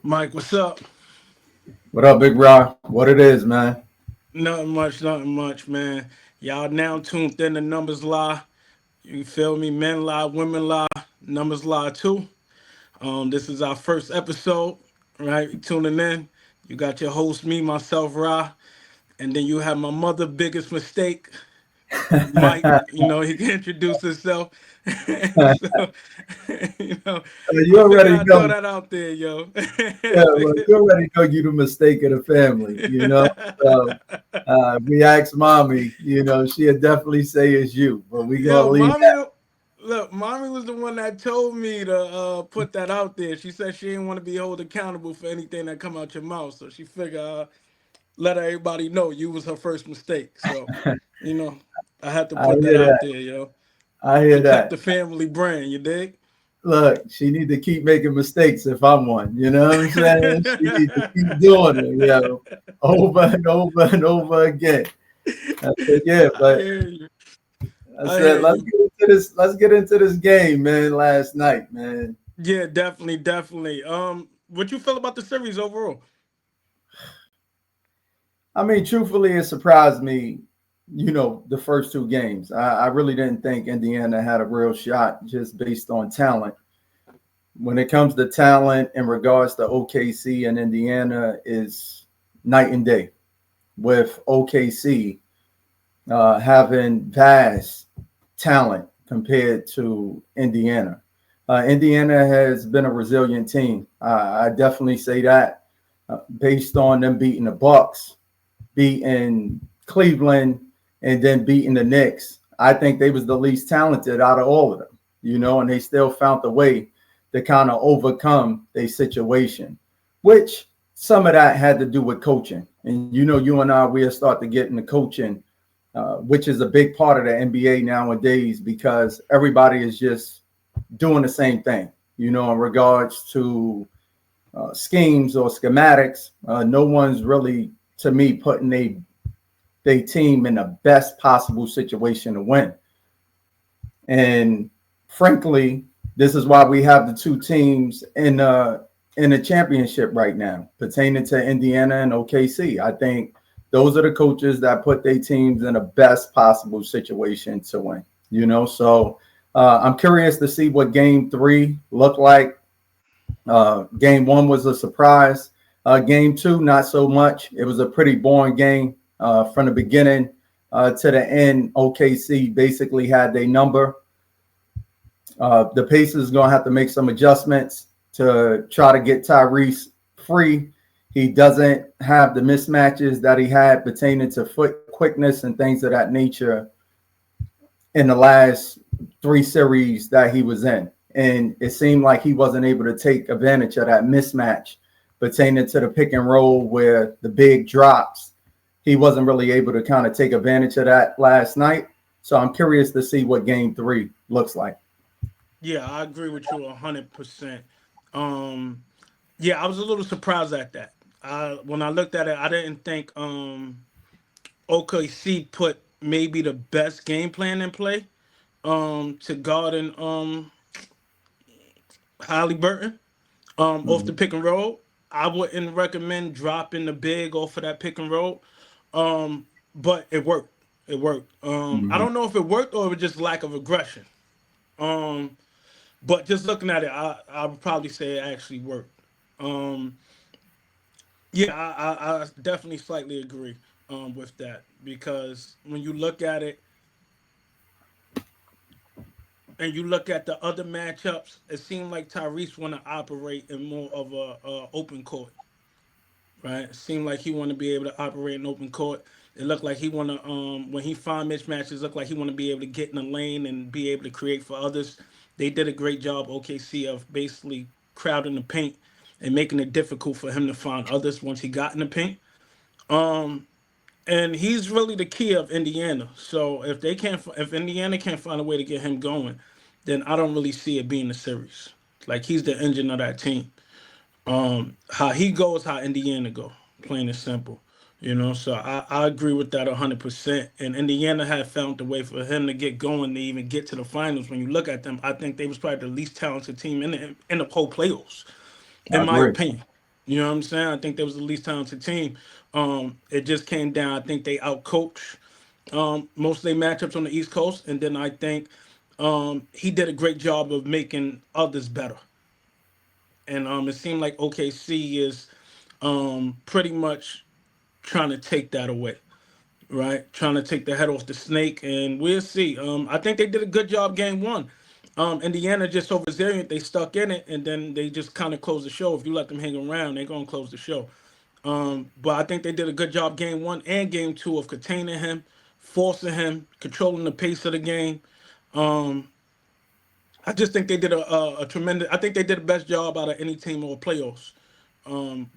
Mike, what's up? What up, Big Rah? What it is, man? Nothing much, man. Y'all now tuned in to Numbers Lie. You feel me? Men lie, women lie, numbers lie too. This is our first episode, right? You tuning in. You got your host, me, myself, Rah, and then you have my mother biggest mistake, Mike. He can introduce himself. So, you know, You I figured already I'd throw know. that out there, yo. Yeah, well, you already know you the mistake of the family. So we asked mommy. She'd definitely say it's you, but we gonna Yo, leave mommy, that. look, mommy was the one that told me to put that out there. She said she didn't want to be held accountable for anything that come out your mouth, so she figured let everybody know you was her first mistake. So, you know, I had to I put that hear out that. there, yo. I hear Protect that. the family brand, you dig? Look, she need to keep making mistakes if I'm one. You know what I'm saying? She need to keep doing it, over and over and over again. I said, yeah, I but hear you. I I said, hear let's you. get into this. Let's get into this game, man. Last night, man. Yeah, definitely, definitely. What you feel about the series overall? I mean, truthfully, it surprised me, the first two games. I really didn't think Indiana had a real shot just based on talent. When it comes to talent in regards to OKC and Indiana is night and day, with OKC having vast talent compared to Indiana. Indiana has been a resilient team. I definitely say that based on them beating the Bucks, beating Cleveland, and then beating the Knicks. I think they was the least talented out of all of them, and they still found a way to kind of overcome their situation, which some of that had to do with coaching. And you and I, we'll start to get into coaching, which is a big part of the NBA nowadays because everybody is just doing the same thing, in regards to schemes or schematics. No one's really, to me, putting they team in the best possible situation to win. And frankly, this is why we have the two teams in the championship right now, pertaining to Indiana and OKC. I think those are the coaches that put their teams in the best possible situation to win. So I'm curious to see what Game Three looked like. Game one was a surprise. Game two, not so much. It was a pretty boring game from the beginning to the end. OKC basically had their number. The Pacers going to have to make some adjustments to try to get Tyrese free. He doesn't have the mismatches that he had pertaining to foot quickness and things of that nature in the last three series that he was in. And it seemed like he wasn't able to take advantage of that mismatch pertaining to the pick and roll where the big drops. He wasn't really able to kind of take advantage of that last night. So I'm curious to see what game three looks like. Yeah, I agree with you 100%. Um, yeah, I was a little surprised at that. When I looked at it, I didn't think OKC put maybe the best game plan in play to guard and Halliburton off the Mhm. pick and roll. I wouldn't recommend dropping the big off of that pick and roll. But it worked. It worked. I Mhm. don't know if it worked or it was just lack of aggression. Um, but just looking at it, I would probably say it actually worked. Um, yeah, I definitely slightly agree with that because when you look at it and you look at the other matchups, it seemed like Tyrese want to operate in more of a open court, right? It seemed like he want to be able to operate in open court. It looked like he want to when he find mismatches, look like he want to be able to get in the lane and be able to create for others. They did a great job, OKC, of basically crowding the paint and making it difficult for him to find others once he got in the paint. Um, and he's really the key of Indiana. So if Indiana can't find a way to get him going, then I don't really see it being a series. Like he's the engine of that team. How he goes, how Indiana go. Plain and simple. So I agree with that 100%. And Indiana had found a way for him to get going to even get to the finals. When you look at them, I think they was probably the least talented team in the whole playoffs, I in my agree. opinion. You know what I'm saying? I think they was the least talented team. It just came down. I think they outcoached most of their matchups on the East Coast, and then I think he did a great job of making others better. And it seemed like OKC is pretty much trying to take that away, right? Trying to take the head off the snake, and we'll see. I think they did a good job game one. Indiana just overzealous. They stuck in it, and then they just kind of closed the show. If you let them hang around, they're gonna close the show. But I think they did a good job game one and game two of containing him, forcing him, controlling the pace of the game. Um, I just think they did a tremendous. I think they did the best job out of any team or playoffs.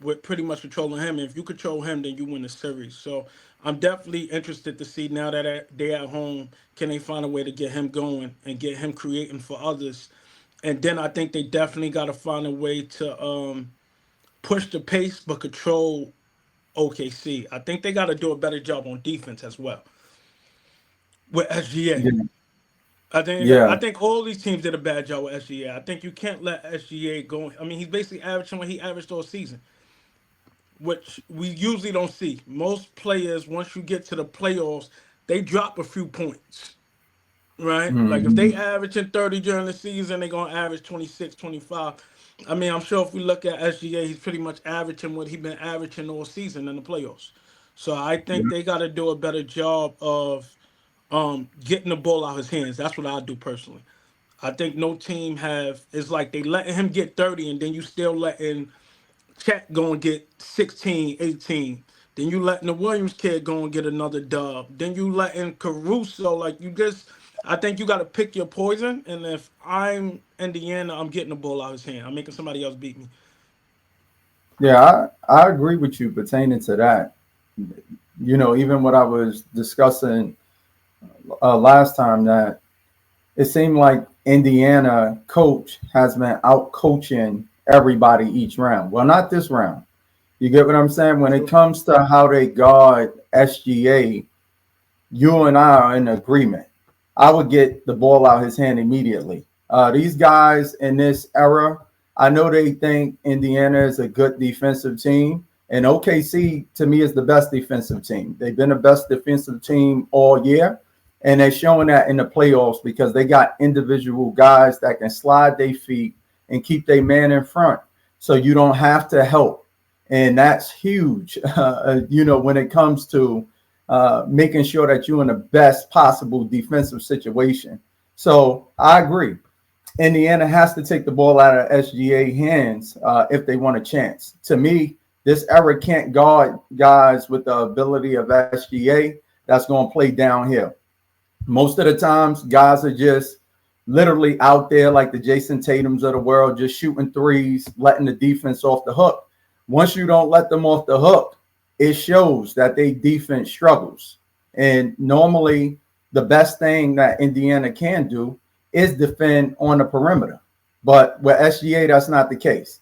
With pretty much controlling him. And if you control him, then you win the series. So I'm definitely interested to see now that they're at home, can they find a way to get him going and get him creating for others? And then I think they definitely got to find a way to push the pace but control OKC. I think they got to do a better job on defense as well with SGA. Yeah, I yeah, think all these teams did a bad job with SGA. I think you can't let SGA go. I mean, he's basically averaging what he averaged all season, which we usually don't see. Most players, once you get to the playoffs, they drop a few points, right? Like if they hmm, averaging 30 during the season, they're going to average 26, 25. I mean, I'm sure if we look at SGA, he's pretty much averaging what he's been averaging all season in the playoffs. So I think yeah, they got to do a better job of getting the ball out his hands. That's what I do personally. I think no team have it's like they letting him get 30 and then you still letting Chat go and get 16, 18. Then you letting the Williams kid go and get another dub. Then you letting Caruso, like you just I think you gotta pick your poison. And if I'm Indiana, I'm getting the ball out of his hand. I'm making somebody else beat me. yeah. I agree with you pertaining to that. Even what I was discussing last time, that it seemed like Indiana coach has been out coaching everybody each round. Well, not this round. You get what I'm saying? When it True. comes to how they guard SGA, you and I are in agreement. I would get the ball out his hand immediately. These guys in this era, I know they think Indiana is a good defensive team, and OKC to me is the best defensive team. They've been the best defensive team all year, and they're showing that in the playoffs because they got individual guys that can slide their feet and keep their man in front, so you don't have to help, and that's huge. When it comes to making sure that you're in the best possible defensive situation. So I agree. Indiana has to take the ball out of SGA hands if they want a chance. To me, this era can't guard guys with the ability of SGA that's going to play downhill. Most of the times, guys are just literally out there like the Jason Tatums of the world, just shooting threes, letting the defense off the hook. Once you don't let them off the hook, it shows that they defense struggles. And normally, the best thing that Indiana can do is defend on the perimeter. But with SGA, that's not the case.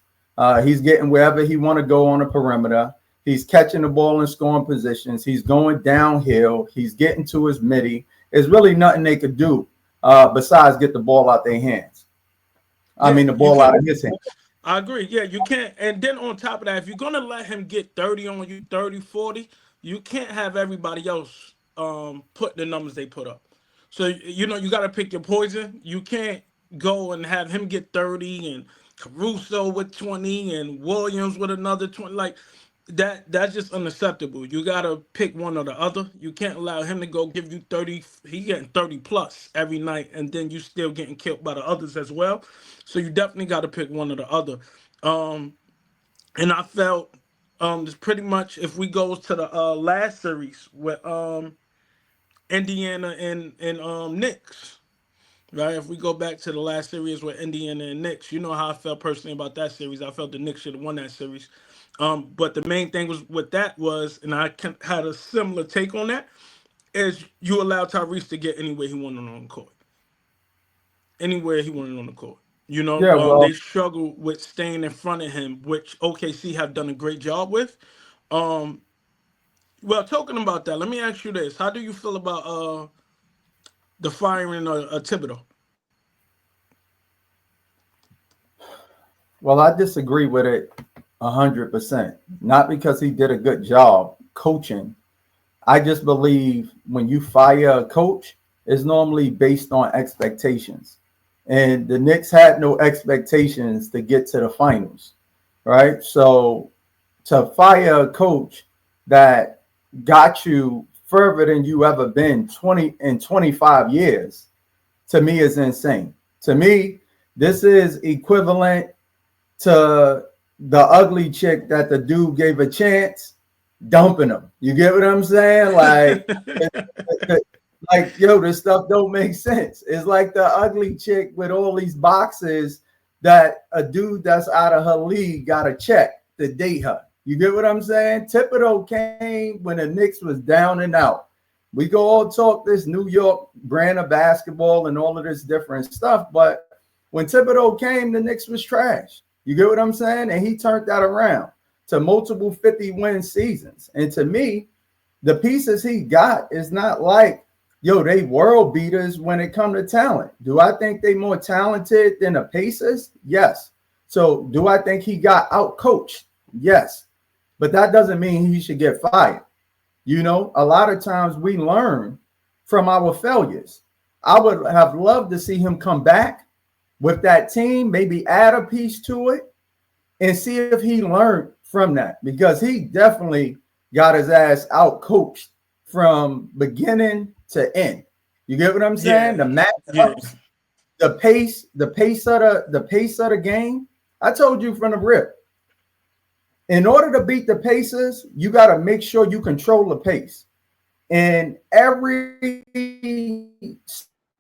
He's getting wherever he want to go on the perimeter. He's catching the ball in scoring positions. He's going downhill. He's getting to his midi. There's really nothing they could do besides get the ball out their hands. I Yeah, mean, the you ball out can't. of his hands. I agree. Yeah, you can't. And then on top of that, if you're gonna let him get 30 on you, 30, 40, you can't have everybody else put the numbers they put up. So you gotta pick your poison. You can't go and have him get 30 and Caruso with 20 and Williams with another 20. Like that's just unacceptable. You gotta pick one or the other. You can't allow him to go give you 30. He getting 30 plus every night, and then you still getting killed by the others as well. So you definitely got to pick one or the other. Um, and I felt this pretty much if we goes to the last series with Indiana and Knicks, right? If we go back to the last series with Indiana and Knicks, you know how I felt personally about that series. I felt the Knicks should have won that series. But the main thing was with that was, and had a similar take on that, is you allow Tyrese to get anywhere he wanted on the court, anywhere he wanted on the court. Yeah, They well, struggle with staying in front of him, which OKC have done a great job with. Um, well, talking about that, let me ask you this: how do you feel about the firing of Thibodeau? well, I disagree with it 100%. Not because he did a good job coaching. I just believe when you fire a coach, it's normally based on expectations. And the Knicks had no expectations to get to the finals, right? So to fire a coach that got you further than you ever been 20 in 25 years, to me is insane. To me, this is equivalent to the ugly chick that the dude gave a chance dumping him. You get what I'm saying? Like, yo, this stuff don't make sense. It's like the ugly chick with all these boxes that a dude that's out of her league got to check to date her. You get what I'm saying? Thibodeau came when the Knicks was down and out. We go all talk this New York brand of basketball and all of this different stuff, but when Thibodeau came, the Knicks was trash. You get what I'm saying? And he turned that around to multiple 50-win seasons. And to me, the pieces he got is not like, yo, they world beaters when it come to talent. Do I think they more talented than the Pacers? Yes. So do I think he got out coached? Yes. But that doesn't mean he should get fired. You know, a lot of times we learn from our failures. I would have loved to see him come back with that team, maybe add a piece to it and see if he learned from that, because he definitely got his ass out coached from beginning to end. You get what I'm saying? Yeah, The yeah, matchups, the pace of the game. I told you from the rip. In order to beat the Pacers, you got to make sure you control the pace. And every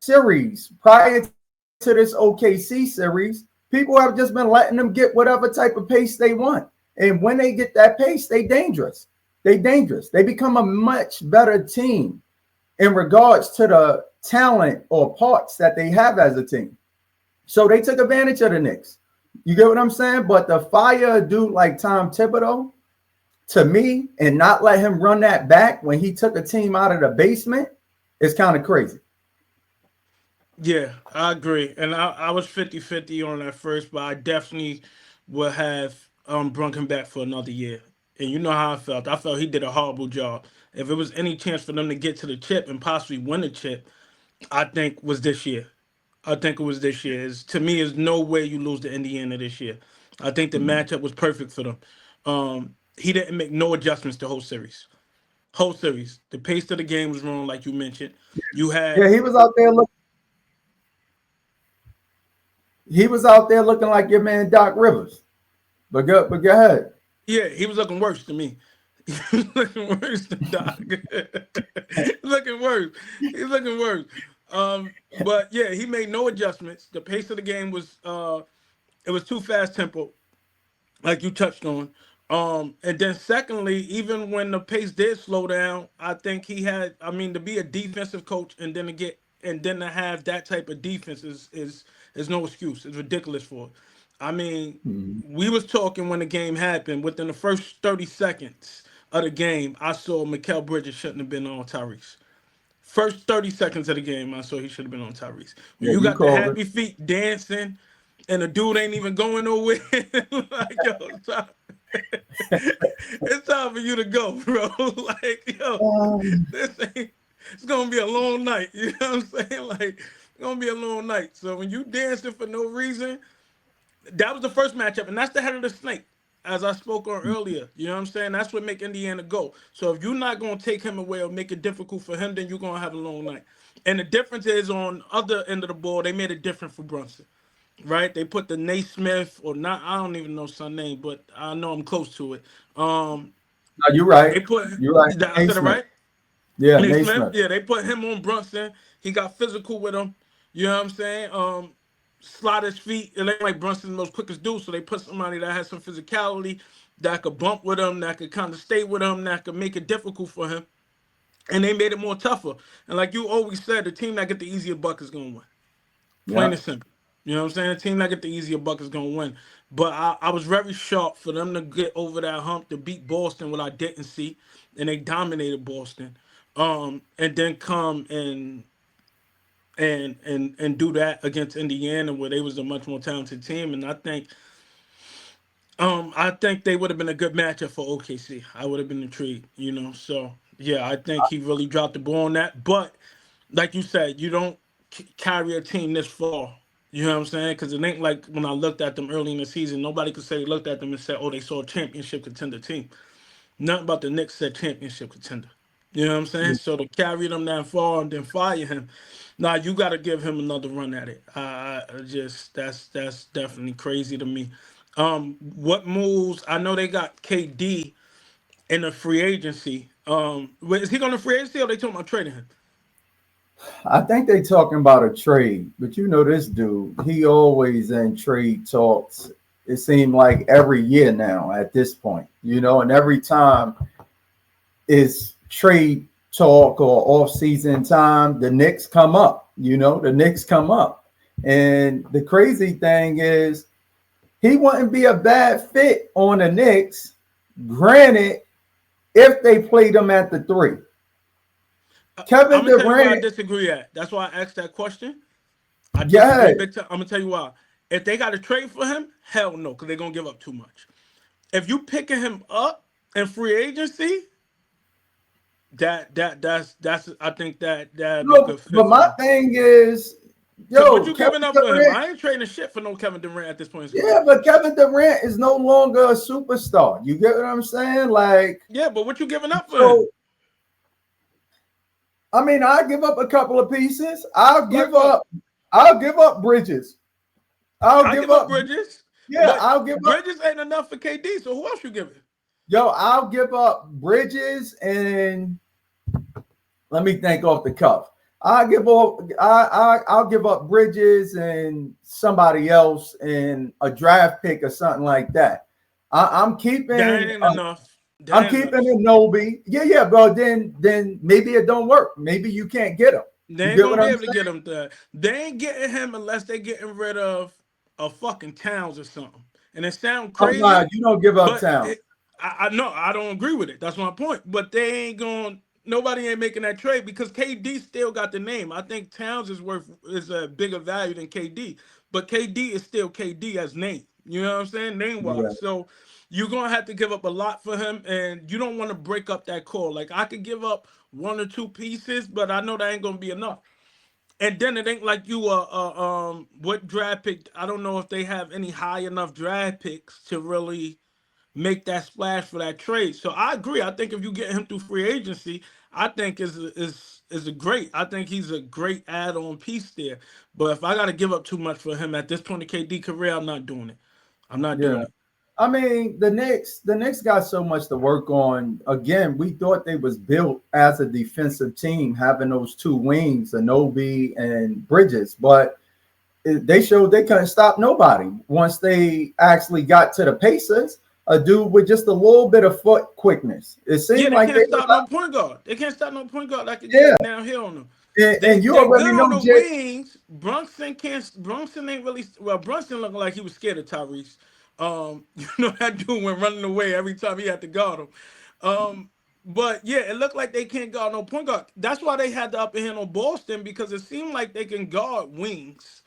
series prior to this OKC series, people have just been letting them get whatever type of pace they want. And when they get that pace, they dangerous. They dangerous. They become a much better team in regards to the talent or parts that they have as a team. So they took advantage of the Knicks. You get what I'm saying? But to fire a dude like Tom Thibodeau, to me, and not let him run that back when he took a team out of the basement is kind of crazy. yeah. I agree, and I was 50-50 on that first, but I definitely would have brung him back for another year. And you know how I felt. I felt he did a horrible job. If it was any chance for them to get to the chip and possibly win the chip, I think was this year. I think it was this year. To me, there's no way you lose to Indiana this year. I think the Mhm. matchup was perfect for them. He didn't make no adjustments the whole series. Whole series. The pace of the game was wrong, like you mentioned. You Yeah, had he was out there looking like your man Doc Rivers. But go ahead. yeah, he was looking worse than me. He was looking worse than Doc. Looking worse. He's looking worse. But yeah, he made no adjustments. The pace of the game was it was too fast tempo, like you touched on. And then secondly, even when the pace did slow down, I think he had. I mean, to be a defensive coach and then to get and then to have that type of defense is no excuse. It's ridiculous for it. I mean, Mhm. we was talking when the game happened. Within the first 30 seconds of the game, I saw Mikal Bridges shouldn't have been on Tyrese. First 30 seconds of the game, I saw he should have been on Tyrese. When Yeah, you you got the called it. happy feet dancing and the dude ain't even going nowhere, like, yo, it's time for you to go, bro. Like, yo, Um, this ain't, it's gonna be a long night. You know what I'm saying? Like, it's gonna be a long night. So when you dancing for no reason, that was the first matchup, and that's the head of the snake, as I spoke on earlier. You know what I'm saying? That's what make Indiana go. So if you're not gonna take him away or make it difficult for him, then you're gonna have a long night. And the difference is on other end of the ball, they made it different for Brunson. Right? They put the Naismith or not, I don't even know son name, but I know I'm close to it. no, you're right. They put You're right. I said it Naismith. right? Yeah, Naismith, Naismith. yeah, they put him on Brunson. He got physical with him. You know what I'm saying? Slide his feet. It ain't like Brunson's the most quickest dude, so they put somebody that has some physicality that could bump with him, that could kind of stay with him, that could make it difficult for him. And they made it more tougher. And like you always said, the team that get the easier buck is gonna win. Plain Yeah. and simple. You know what I'm saying? The team that get the easier buck is gonna win. But I was very sharp for them to get over that hump to beat Boston, what I didn't see, and they dominated Boston. And then come and do that against Indiana, where they was a much more talented team. And I think I think they would have been a good matchup for OKC. I would have been intrigued, So yeah, I think he really dropped the ball on that. But like you said, you don't carry a team this far. You know what I'm saying? Because it ain't like when I looked at them early in the season, nobody could say they looked at them and said, "Oh, they saw a championship contender team." Nothing about the Knicks said championship contender. You know what I'm saying? So to carry them that far and then fire him, nah, you got to give him another run at it. I just that's definitely crazy to me. What moves? I know they got KD in a free agency. Is he going to free agency or they talking about trading him? I think they talking about a trade, but you know this dude, he always in trade talks. It seemed like every year now at this point, and every time is trade talk or off season time, the Knicks come up, the Knicks come up. And the crazy thing is he wouldn't be a bad fit on the Knicks, granted, if they played him at the three. I'm Kevin gonna tell you why I Durant, disagree at. That's why I asked that question. I disagree yeah, big time. I'm gonna tell you why. If they got to trade for him, hell no, because they're gonna give up too much. If you picking him up in free agency, that's I think that'd be a no, good fit but for my him. thing is, Cause what yo, you Kevin giving up for him? Durant, I ain't trading shit for no Kevin Durant at this point in his career. yeah, but Kevin Durant is no longer a superstar. You get what I'm saying? Like, Yeah, but what you giving up for so him? I mean, I give up a couple of pieces. I'll Like give what? up. I'll give up Bridges. I'll I give give up up. Bridges, Yeah, but I'll give up. Bridges ain't enough for KD. So who else you giving? Yo, I'll give up Bridges, and let me think off the cuff. I'll give up Bridges and somebody else and a draft pick or something like that. I'm That keeping ain't enough. That I'm ain't enough. keeping a Nobi. Yeah, but then maybe it don't work. Maybe you can't get him. They You ain't get gonna what be I'm able to saying? get him there. They ain't getting him unless they getting rid of a fucking Towns or something. And it sounds I'm not. crazy, You don't give up but town. I know I don't agree with it. That's my point. But they ain't going. Nobody ain't making that trade because KD still got the name. I think Towns is a bigger value than KD, but KD is still KD as name. You know what I'm saying? Name Yeah. wise. So you're gonna have to give up a lot for him, and you don't want to break up that core. Like I could give up one or two pieces, but I know that ain't gonna be enough. And then it ain't like you what draft pick? I don't know if they have any high enough draft picks to really make that splash for that trade. So I agree. I think if you get him through free agency, I think is a great. I think he's a great add-on piece there. But if I got to give up too much for him at this point in KD career, I'm not doing it. I'm not Yeah. doing it. I mean, the Knicks got so much to work on. Again, we thought they was built as a defensive team, having those two wings, Anobi and Bridges, but they showed they couldn't stop nobody once they actually got to the Pacers. A dude with just a little bit of foot quickness. It Yeah, seemed they like can't they were, stop no point guard. They can't stop no point guard that could yeah. get downhill on them. And you They already good know, on the Jay. wings. Brunson ain't really well. Brunson looking like he was scared of Tyrese. That dude went running away every time he had to guard him. But yeah, it looked like they can't guard no point guard. That's why they had the upper hand on Boston because it seemed like they can guard wings,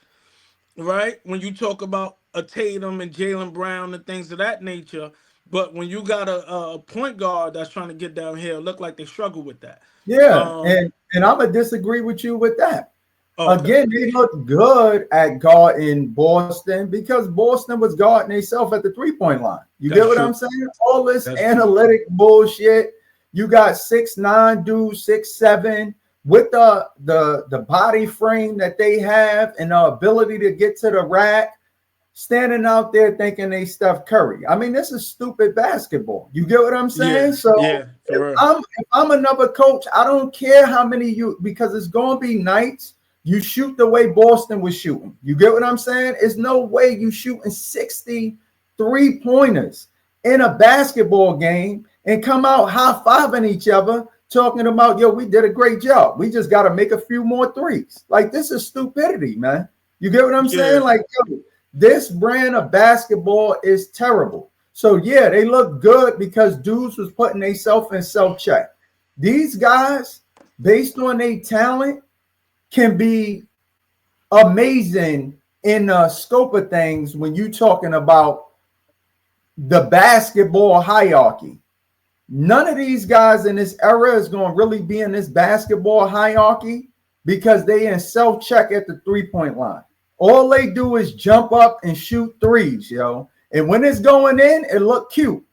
right? When you talk about a Tatum and Jalen Brown and things of that nature. But when you got a point guard that's trying to get downhill, look like they struggle with that. Yeah, Um, and I'm gonna disagree with you with that. okay, Again, they looked good at guarding Boston because Boston was guarding themselves at the 3-point line. You get that's what I'm true. saying? All this That's true. analytic bullshit. You got 6'9" dudes, 6'7", with the body frame that they have and the ability to get to the rack, standing out there thinking they Steph Curry. I mean, this is stupid basketball. You get what I'm Yeah, saying? So yeah, if for real. I'm another coach, I don't care how many you, because it's going to be nights you shoot the way Boston was shooting. You get what I'm saying? It's no way you shooting 60 3-pointers in a basketball game and come out high-fiving each other talking about, yo, we did a great job. We just got to make a few more threes. Like, this is stupidity, man. You get what I'm Yeah, saying? Like, yo, this brand of basketball is terrible. So, yeah, they look good because dudes was putting themselves in self-check. These guys, based on their talent, can be amazing in the scope of things when you talking about the basketball hierarchy. None of these guys in this era is going to really be in this basketball hierarchy because they in self-check at the three-point line. All they do is jump up and shoot threes, yo. And when it's going in, it look cute.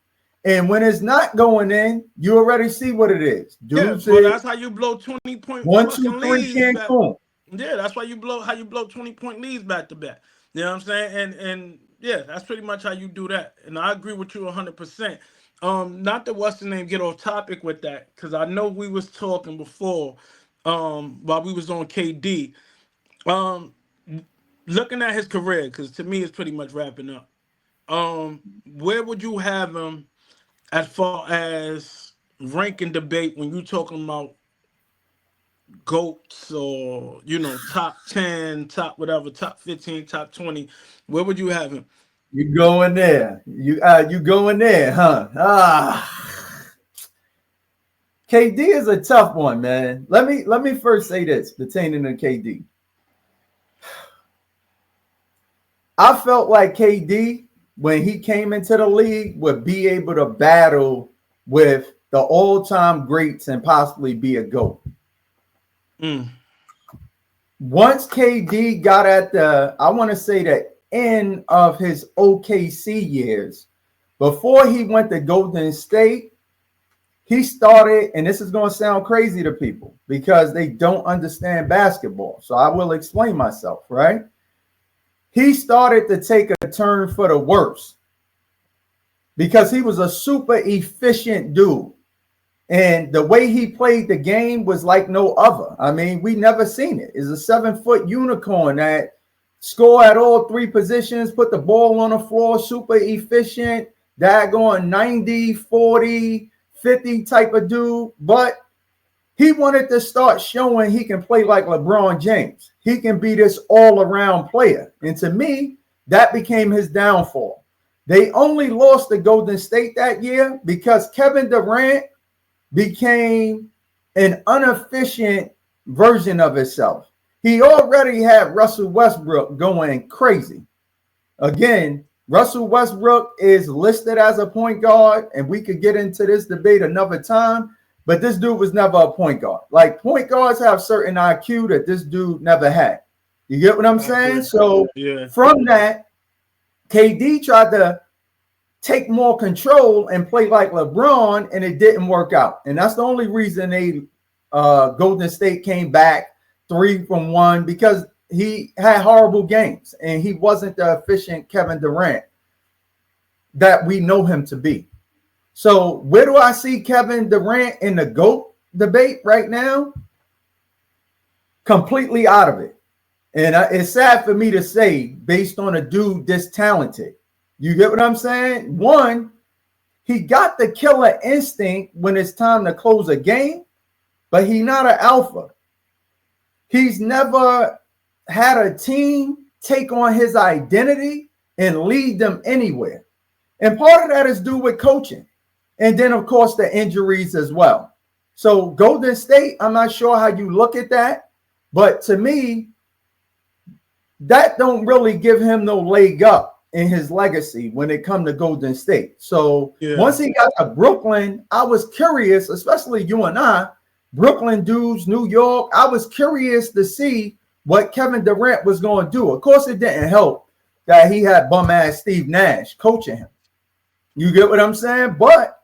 And when it's not going in, you already see what it is. Dudes, well, that's how you blow 20-point 1, 2, fucking 3, leads back. Cancun. Yeah, that's why you blow 20-point leads back to back. You know what I'm saying? And yeah, that's pretty much how you do that. And I agree with you 100%. Not that what's the name get off topic with that, because I know we was talking before, while we was on KD. Um, looking at his career, because to me it's pretty much wrapping up. Where would you have him as far as ranking debate when you talking about goats, or top 10, top whatever, top 15, top 20? Where would you have him? You going there? You going there, huh? KD is a tough one, man. Let me first say this pertaining to KD. I felt like KD, when he came into the league, would be able to battle with the all-time greats and possibly be a GOAT. Once KD got at I want to say the end of his OKC years, before he went to Golden State, he started, and this is going to sound crazy to people because they don't understand basketball. So I will explain myself, right? He started to take a turn for the worse because he was a super efficient dude. And the way he played the game was like no other. I mean, we never seen it. It's a 7-foot unicorn that score at all three positions, put the ball on the floor, super efficient, daggone 90, 40, 50 type of dude. But he wanted to start showing he can play like LeBron James. He can be this all-around player. And to me, that became his downfall. They only lost to Golden State that year because Kevin Durant became an inefficient version of himself. He already had Russell Westbrook going crazy. Again, Russell Westbrook is listed as a point guard, and we could get into this debate another time, but this dude was never a point guard. Like, point guards have certain IQ that this dude never had. You get what I'm saying? So from that, KD tried to take more control and play like LeBron, and it didn't work out. And that's the only reason they Golden State came back 3 from 1, because he had horrible games and he wasn't the efficient Kevin Durant that we know him to be. So where do I see Kevin Durant in the GOAT debate right now? Completely out of it. And it's sad for me to say, based on a dude this talented. You get what I'm saying? One, he got the killer instinct when it's time to close a game, but he's not an alpha. He's never had a team take on his identity and lead them anywhere. And part of that is due with coaching. And then, of course, the injuries as well. So Golden State, I'm not sure how you look at that, but to me, that don't really give him no leg up in his legacy when it comes to Golden State. So once he got to Brooklyn, I was curious, especially you and I, Brooklyn dudes, New York, I was curious to see what Kevin Durant was going to do. Of course, it didn't help that he had bum-ass Steve Nash coaching him. You get what I'm saying? But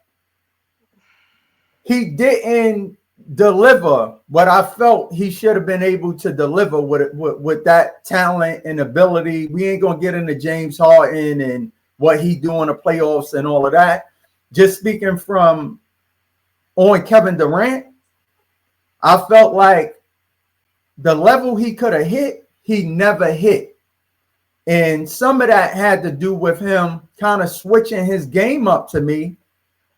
he didn't deliver what I felt he should have been able to deliver with that talent and ability. We ain't going to get into James Harden and what he do in the playoffs and all of that. Just speaking from on Kevin Durant, I felt like the level he could have hit, he never hit. And some of that had to do with him kind of switching his game up to me.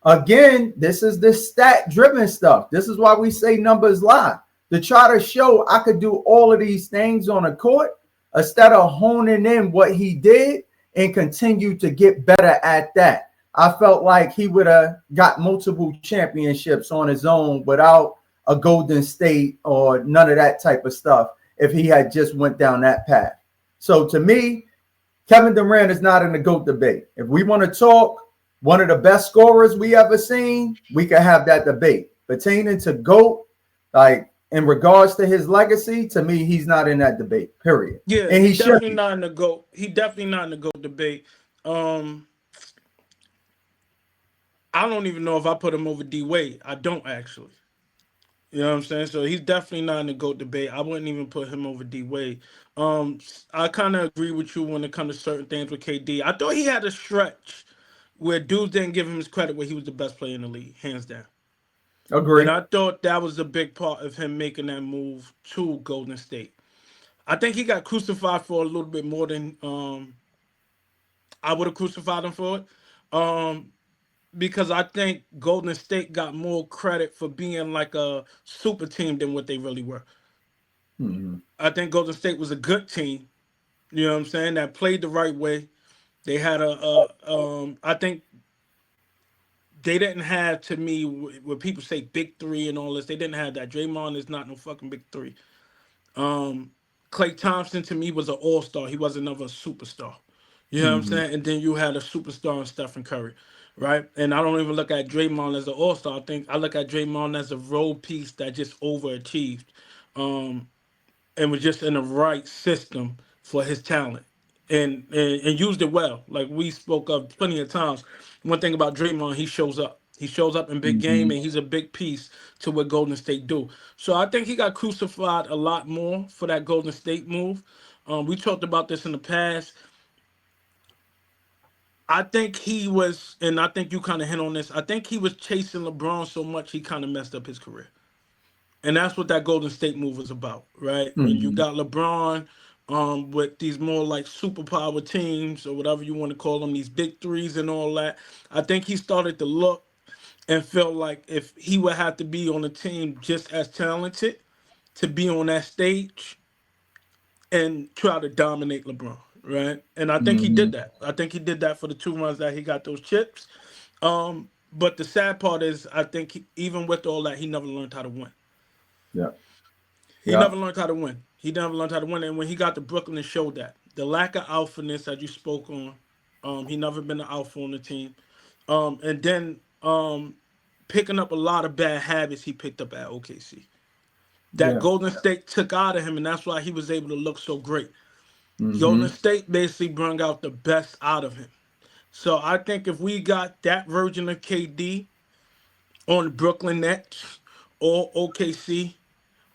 Again, this is the stat-driven stuff. This is why we say numbers lie. To try to show I could do all of these things on a court instead of honing in what he did and continue to get better at that. I felt like he would have got multiple championships on his own without a Golden State or none of that type of stuff if he had just went down that path. So to me, Kevin Durant is not in the GOAT debate. If we want to talk one of the best scorers we ever seen, we can have that debate. Pertaining to GOAT, like in regards to his legacy, to me, he's not in that debate, period. Yeah, And he he should definitely be. not in the GOAT. He definitely not in the GOAT debate. Um, I don't even know if I put him over D Wade. I don't actually. You know what I'm saying? So he's definitely not in the GOAT debate. I wouldn't even put him over D Wade. I kind of agree with you when it comes to certain things with KD. I thought he had a stretch where dudes didn't give him his credit where he was the best player in the league, hands down. And Agree. I thought that was a big part of him making that move to Golden State. I think he got crucified for a little bit more than I would have crucified him for it. Um, because I think Golden State got more credit for being like a super team than what they really were. Mhm. I think Golden State was a good team. You know what I'm saying? That played the right way. They had I think they didn't have, to me, when people say big three and all this, they didn't have that. Draymond is not no fucking big three. Um, Clay Thompson to me was an all star. He wasn't another superstar. You know what I'm Mhm. saying? And then you had a superstar in Stephen Curry, right? And I don't even look at Draymond as an all star. I think I look at Draymond as a role piece that just overachieved. Um, and was just in the right system for his talent and used it well. Like we spoke of plenty of times. One thing about Draymond, he shows up. He shows up in big game Mhm. and he's a big piece to what Golden State do. So I think he got crucified a lot more for that Golden State move. We talked about this in the past. I think he was, and I think you kind of hit on this. I think he was chasing LeBron so much he kind of messed up his career. And that's what that Golden State move was about, right? When you Mhm. got LeBron with these more like superpower teams or whatever you want to call them, these big threes and all that, I think he started to look and felt like if he would have to be on a team just as talented to be on that stage and try to dominate LeBron, right? And I think he did Mhm. that. I think he did that for the 2 runs that he got those chips. But the sad part is, I think even with all that, he never learned how to win. Yeah. He Yeah. never learned how to win. He never learned how to win. And when he got to Brooklyn, it showed that. The lack of alphaness that you spoke on, he never been an alpha on the team. And then picking up a lot of bad habits he picked up at OKC. That Yeah. Golden State took out of him, and that's why he was able to look so great. Golden Mhm. State basically brought out the best out of him. So I think if we got that version of KD on the Brooklyn Nets or OKC,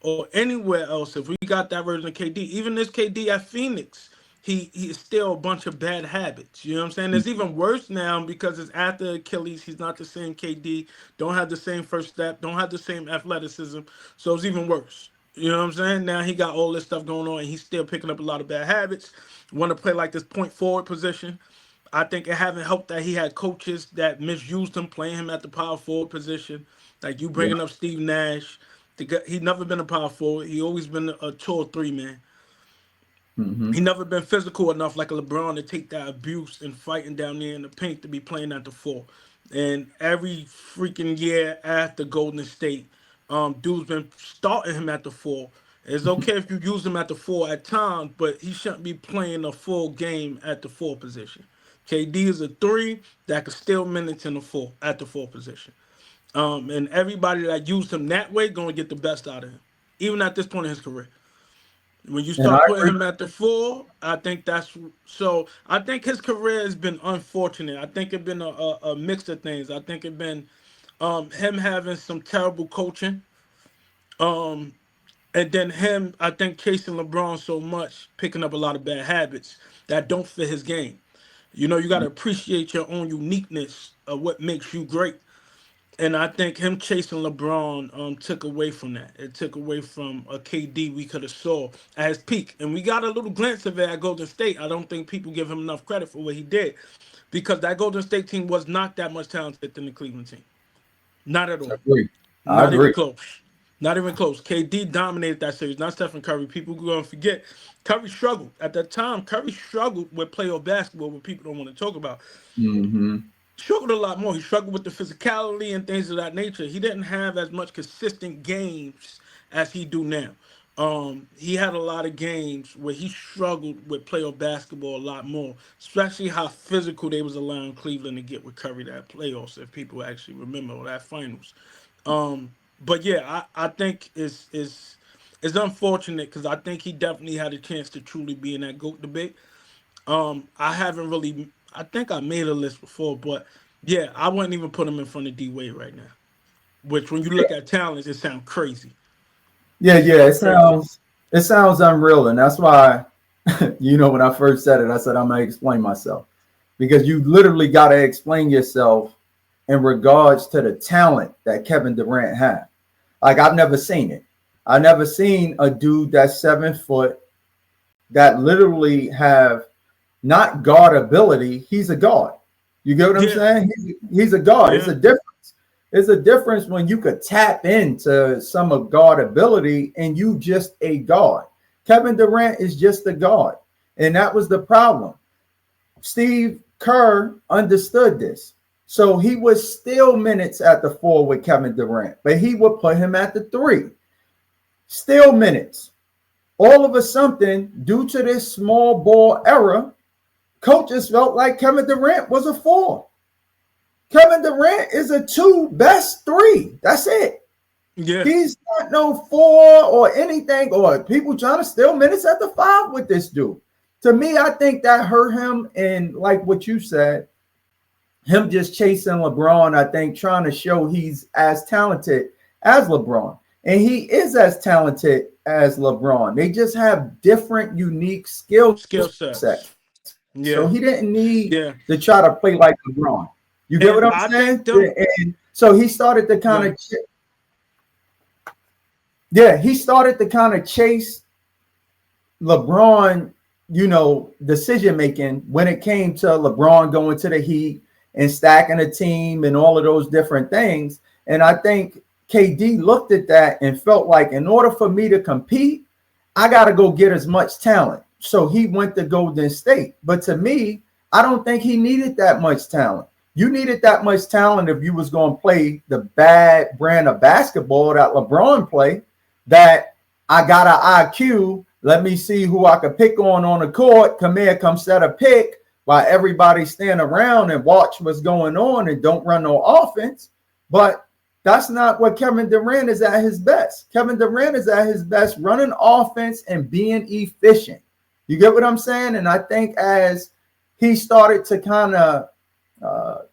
or anywhere else, if we got that version of KD, even this KD at Phoenix, he is still a bunch of bad habits. You know what I'm saying? It's even worse now because it's after Achilles. He's not the same KD. Don't have the same first step. Don't have the same athleticism. So it's even worse. You know what I'm saying? Now he got all this stuff going on, and he's still picking up a lot of bad habits. Want to play like this point forward position. I think it haven't helped that he had coaches that misused him, playing him at the power forward position. Like you Yeah. bringing up Steve Nash. He never been a power forward. He always been a tall three man. He Mhm. never been physical enough like a LeBron to take that abuse and fighting down there in the paint to be playing at the four. And every freaking year after Golden State, dude's been starting him at the four. It's okay if you use him at the four at times, but he shouldn't be playing a full game at the four position. KD is a three that can steal minutes in the four at the four position. And everybody that used him that way gonna get the best out of him, even at this point in his career. When you And I start putting agree. him at the four, I think that's so. I think his career has been unfortunate. I think it's been a mix of things. I think it's been him having some terrible coaching, um, and then him, I think, chasing LeBron so much, picking up a lot of bad habits that don't fit his game. You know, you got to appreciate your own uniqueness of what makes you great. And I think him chasing LeBron took away from that. It took away from a KD we could have saw at his peak. And we got a little glance of it at Golden State. I don't think people give him enough credit for what he did because that Golden State team was not that much talented than the Cleveland team. Not at I all. agree. I Not even agree. close. Not even close. KD dominated that series, not Stephen Curry. People going to forget. Curry struggled. At that time, Curry struggled with playoff basketball, what people don't want to talk about. Mhm. Struggled a lot more. He struggled with the physicality and things of that nature. He didn't have as much consistent games as he do now. He had a lot of games where he struggled with playoff basketball a lot more, especially how physical they was allowing Cleveland to get with Curry that playoffs. If people actually remember or that finals, but yeah, I think it's unfortunate because I think he definitely had a chance to truly be in that GOAT debate. I haven't really. I think I made a list before, but yeah, I wouldn't even put him in front of D Wade right now. Which, when you look at talents, it sounds crazy. Yeah, It yeah, sounds crazy. it sounds unreal, and that's why, when I first said it, I said I'm gonna explain myself because you literally got to explain yourself in regards to the talent that Kevin Durant had. Like I've never seen it. I never seen a dude that's 7 foot that literally have not guard ability. He's a guard. You get what I'm Yeah, saying? He's a guard. It's yeah, a difference. It's a difference when you could tap into some of guard ability and you just a guard. Kevin Durant is just a guard. And that was the problem. Steve Kerr understood this. So he would steal minutes at the 4 with Kevin Durant, but he would put him at the 3. Steal minutes. All of a sudden, due to this small ball era, coaches felt like Kevin Durant was a 4. Kevin Durant is a 2, best 3. That's it. yeah. He's not no 4 or anything, or people trying to steal minutes at the 5 with this dude. To me, I think that hurt him. And like what you said, him just chasing LeBron, I think trying to show he's as talented as LeBron. And he is as talented as LeBron. They just have different, unique skill Skill sets. sets. So he Yeah, didn't need yeah. to try to play like LeBron. You get what And I'm I saying? think them. And so he started to kind Yeah, of, yeah, he started to kind of chase LeBron, decision making when it came to LeBron going to the Heat and stacking a team and all of those different things. And I think KD looked at that and felt like in order for me to compete, I got to go get as much talent. So he went to Golden State. But to me, I don't think he needed that much talent. You needed that much talent if you was going to play the bad brand of basketball that LeBron played, that I got an IQ. Let me see who I could pick on the court. Come here, come set a pick while everybody stand around and watch what's going on and don't run no offense. But that's not what Kevin Durant is at his best. Kevin Durant is at his best running offense and being efficient. You get what I'm saying? And I think as he started to kind of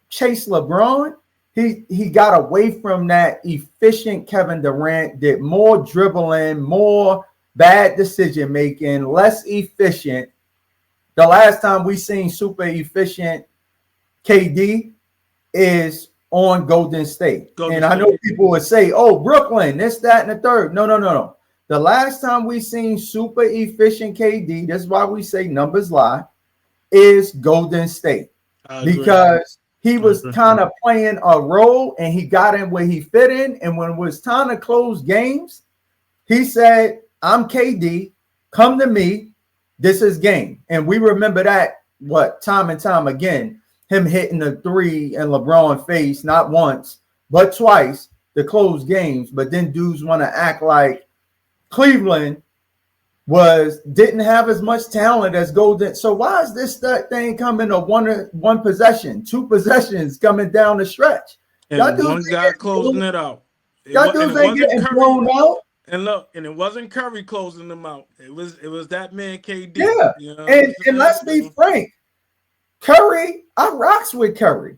chase LeBron, he got away from that efficient Kevin Durant, did more dribbling, more bad decision making, less efficient. The last time we seen super efficient KD is on Golden State. Golden And I know State. people would say, oh, Brooklyn, this, that, and the third. No, no, no, no. The last time we seen super efficient KD, that's why we say numbers lie, is Golden State. I agree. Because he I was agree. kind of playing a role and he got in where he fit in. And when it was time to close games, he said, I'm KD, come to me. This is game. And we remember that, time and time again, him hitting the 3 in LeBron face, not once, but twice to close games. But then dudes want to act like Cleveland didn't have as much talent as Golden. So why is this thing coming to one possession, 2 possessions coming down the stretch? Y'all And dudes one ain't guy getting closing blown. it out. Y'all And dudes it ain't wasn't getting Curry. blown out. And look, and it wasn't Curry closing them out. It was that man KD. Yeah. You know what I'm And saying? let's be frank. Curry, I rocks with Curry.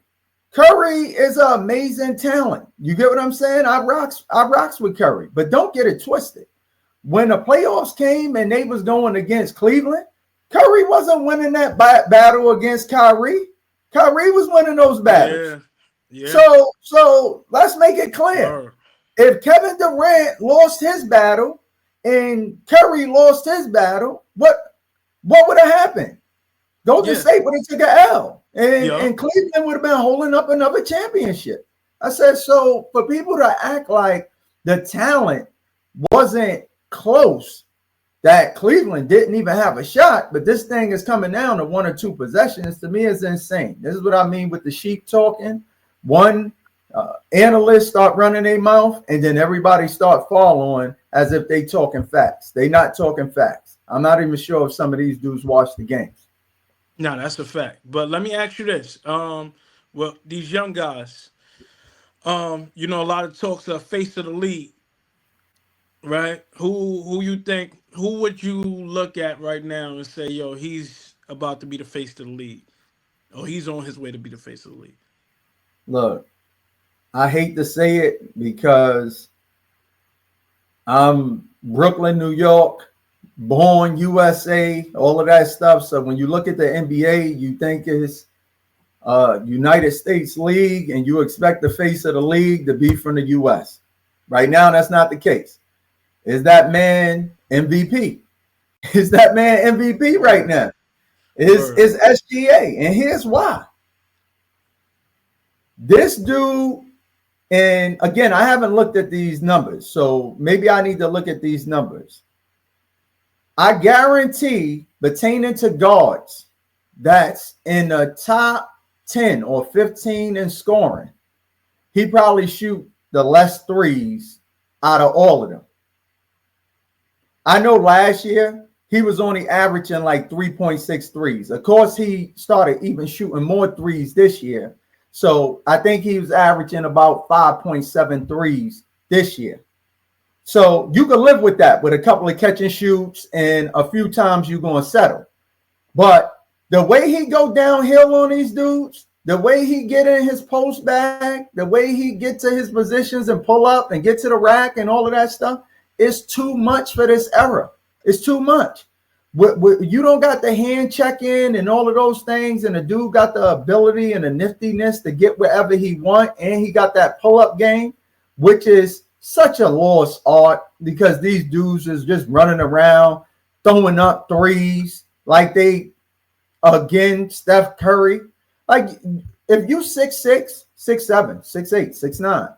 Curry is an amazing talent. You get what I'm saying? I rocks with Curry, but don't get it twisted. When the playoffs came and they was going against Cleveland, Curry wasn't winning that battle against Kyrie. Kyrie was winning those battles. Yeah. Yeah. So let's make it clear. Word. If Kevin Durant lost his battle and Curry lost his battle, what would have happened? Golden Yeah. State would have took an L, Yeah. and Cleveland would have been holding up another championship. I said, so for people to act like the talent wasn't close, that Cleveland didn't even have a shot, but this thing is coming down to 1 or 2 possessions, to me is insane. This is what I mean with the sheep talking. One Analysts start running their mouth, and then everybody start following as if they talking facts. They not talking facts. I'm not even sure if some of these dudes watch the games. No, that's a fact. But let me ask you this. Well, these young guys, a lot of talks are face of the league, right? Who you think who would you look at right now and say, yo, he's about to be the face of the league? Or he's on his way to be the face of the league. Look, I hate to say it because I'm Brooklyn, New York, born USA, all of that stuff. So when you look at the NBA, you think it's United States League, and you expect the face of the league to be from the US. Right now, that's not the case. Is that man MVP? Is that man MVP right Word. now? Word. Is SGA? And here's why. This dude, and again, I haven't looked at these numbers, so maybe I need to look at these numbers. I guarantee pertaining to guards that's in the top 10 or 15 in scoring, he probably shoot the less threes out of all of them. I know last year he was only averaging like 3.6 threes. Of course, he started even shooting more threes this year. So I think he was averaging about 5.7 threes this year. So you can live with that with a couple of catch and shoots, and a few times you're going to settle. But the way he go downhill on these dudes, the way he get in his post bag, the way he get to his positions and pull up and get to the rack and all of that stuff, it's too much for this era. It's too much. You don't got the hand check in and all of those things, and the dude got the ability and the niftiness to get wherever he want, and he got that pull up game, which is such a lost art because these dudes is just running around throwing up threes like they again Steph Curry. Like if you 6'6", 6'7", 6'8", 6'9",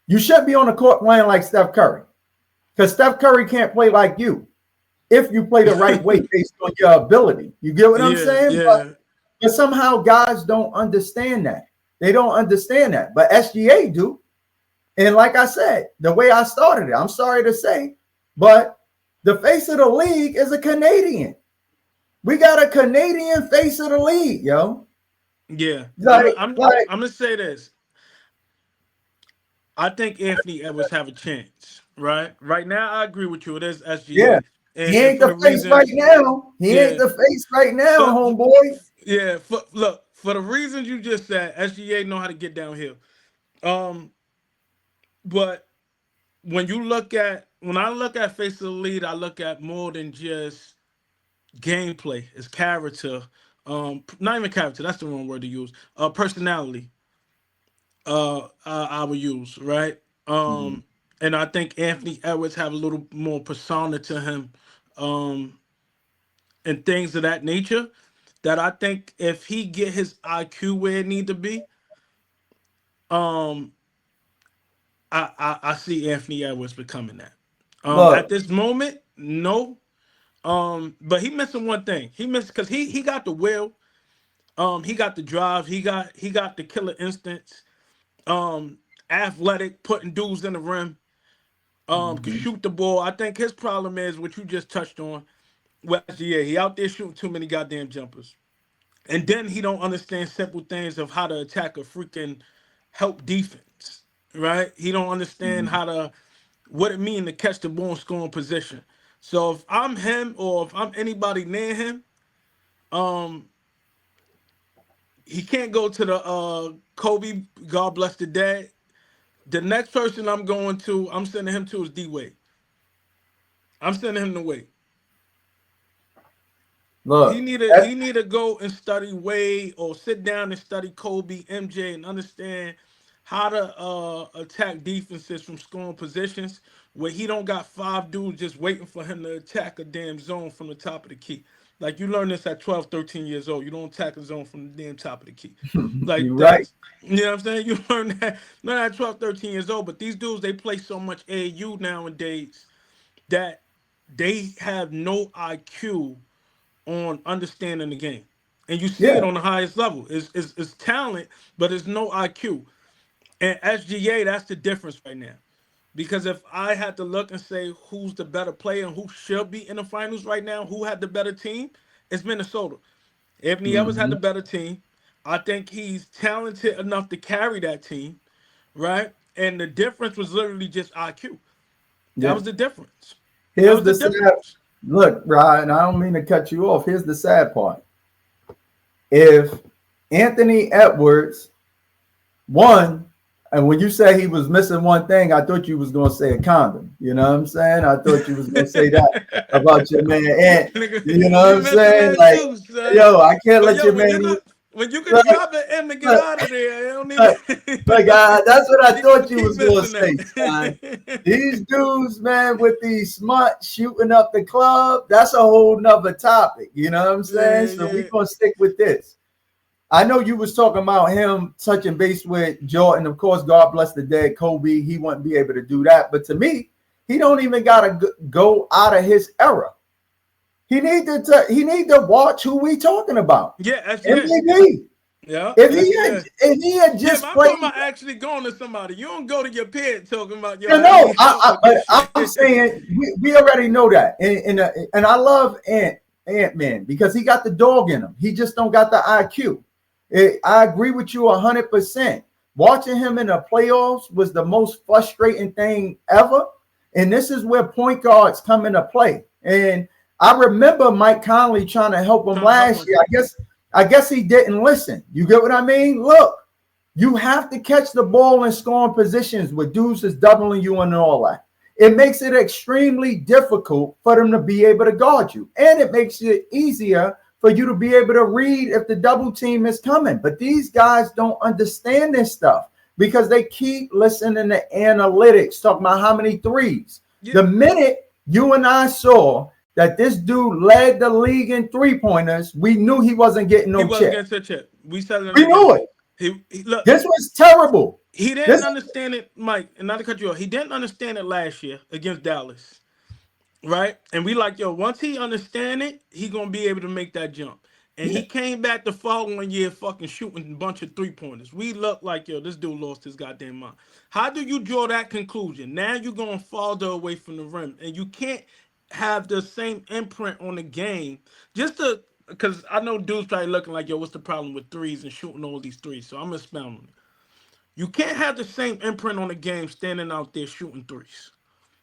you should be on the court playing like Steph Curry. Because Steph Curry can't play like you if you play the right way based on your ability. You get what I'm Yeah, saying? yeah. But somehow guys don't understand that. They don't understand that. But SGA do. And like I said, the way I started it, I'm sorry to say, but the face of the league is a Canadian. We got a Canadian face of the league, yo. Yeah. I'm Like, I'm like, I'm gonna say this. I think Anthony Edwards have a chance, right? Right now I agree with you. It is yeah. SGA. He And ain't for the the face right reasons, now. He ain't yeah. the face right now, For, homeboy. yeah, for the reasons you just said, SGA know how to get downhill. Um, but when I look at face of the lead, I look at more than just gameplay. It's character. Not even character. That's the wrong word to use. Personality. I would use right. Mhm. And I think Anthony Edwards have a little more persona to him, um, and things of that nature. That I think if he get his IQ where it need to be, um, I see Anthony Edwards becoming that. At Look, this moment, no. But he missing one thing. He missed because he got the will. He got the drive. He got the killer instincts. Um, Athletic, putting dudes in the rim. Can mhm. shoot the ball. I think his problem is what you just touched on. Well, yeah, he out there shooting too many goddamn jumpers, and then he don't understand simple things of how to attack a freaking help defense. Right? He don't understand Mhm. how to what it mean to catch the ball and score in position. So if I'm him or if I'm anybody near him, um, he can't go to the Kobe. God bless the dead. The next person I'm sending him to is D Wade. I'm sending him to Wade. He Look, need to he need to go and study Wade or sit down and study Kobe, MJ, and understand how to attack defenses from scoring positions where he don't got five dudes just waiting for him to attack a damn zone from the top of the key. Like you learn this at 12, 13 years old. You don't attack a zone from the damn top of the key. you Like right. that's you know what I'm saying? You learn at 12, 13 years old. But these dudes, they play so much AU nowadays that they have no IQ on understanding the game. And you see it Yeah. on the highest level. It's talent, but it's no IQ. And SGA, that's the difference right now. Because if I had to look and say who's the better player and who should be in the finals right now, who had the better team, it's Minnesota. Anthony Edwards had Hmm. the better team. I think he's talented enough to carry that team, right? And the difference was literally just IQ. That Yeah. was the difference. That Here's was the the sad difference. look, Ryan. I don't mean to cut you off. Here's the sad part. If Anthony Edwards won, and when you say he was missing one thing, I thought you was gonna say a condom. You know what I'm saying? I thought you was gonna say that about your man Ant. Nigga, You know what he I'm missing saying? that Like, too, son. yo, I can't But let yo, your man. when you could Look, drop it in to get look, out of there, it don't look, look, even that's what I you thought you keep was gonna missing say, son. that. These dudes, man, with these smart shooting up the club, that's a whole nother topic. You know what I'm saying? Yeah, So we yeah. gonna stick with this. I know you was talking about him touching base with Jordan. Of course, God bless the dead Kobe. He wouldn't be able to do that. But to me, he don't even gotta go out of his era. He need to watch who we talking about. Yeah, SGA. MVP. Yeah, If SGA. he had Yeah, but just I'm played, talking about actually going to somebody. You don't go to your pet talking about, yo, you I know, need help with but this I'm shit. saying we already know that, and I love Ant Man because he got the dog in him. He just don't got the IQ. I agree with you 100%. Watching him in the playoffs was the most frustrating thing ever, and this is where point guards come into play. And I remember Mike Conley trying to help him Trying to help last him. year. I guess he didn't listen. You get what I mean? Look. You have to catch the ball in scoring positions where dudes is doubling you and all that. It makes it extremely difficult for them to be able to guard you. And it makes it easier for you to be able to read if the double team is coming. But these guys don't understand this stuff because they keep listening to analytics, talking about how many threes. Yeah, The minute you and I saw that this dude led the league in three-pointers, we knew he wasn't getting he no wasn't chip. getting to the chip. We said it in the We knew beginning. it. He look. This was terrible. He didn't This understand it, Mike. And not to cut you off, he didn't understand it last year against Dallas, right? And we like, yo, once he understand it, he gonna be able to make that jump. And yeah, he came back the following year, fucking shooting a bunch of 3 pointers. We look like, yo, this dude lost his goddamn mind. How do you draw that conclusion? Now you're going farther away from the rim, and you can't have the same imprint on the game. Just to, because I know dudes probably looking like, yo, what's the problem with threes and shooting all these threes? So I'm expounding it. You can't have the same imprint on the game standing out there shooting threes,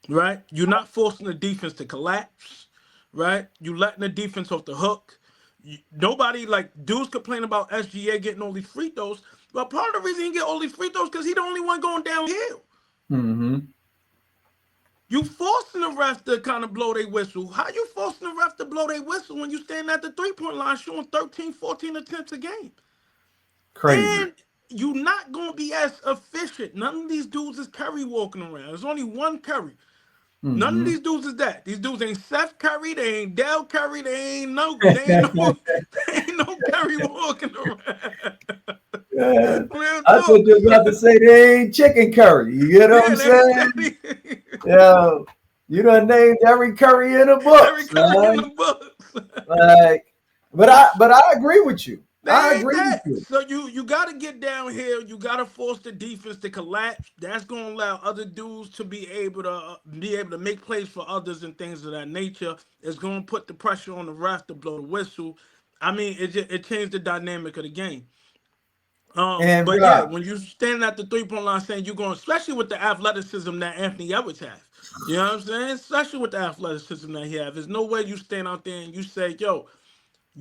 right? You're not forcing the defense to collapse, right? You letting the defense off the hook. Nobody like dudes complain about SGA getting all these free throws, but part of the reason he get all these free throws because he the only one going downhill. mm-hmm. You forcing the refs to kind of blow their whistle. How you forcing the refs to blow their whistle when you stand at the 3 point line shooting 13, 14 attempts a game? Crazy. And you not gonna be as efficient. None of these dudes is Curry walking around. There's only one Curry. None of Mm-hmm. these dudes is that. These dudes ain't Seth Curry. They ain't Dell Curry. They ain't no, they ain't no Curry walking around. Yeah. Real I thought talk. you were about to say they ain't chicken curry. You get what I'm Yeah, saying? they Yeah. You done named every curry in the book, every Curry in son. the books. Like, but I agree with you. I They ain't agree with that. you. So you got to get downhill. You got to force the defense to collapse. That's going to allow other dudes to be able to make plays for others and things of that nature. It's going to put the pressure on the ref to blow the whistle. I mean, it changed the dynamic of the game. And But yeah, Rob, when you standing at the 3 point line saying you're going, especially with the athleticism that Anthony Edwards has, you know what I'm saying? Especially with the athleticism that he has, there's no way you stand out there and you say, "Yo,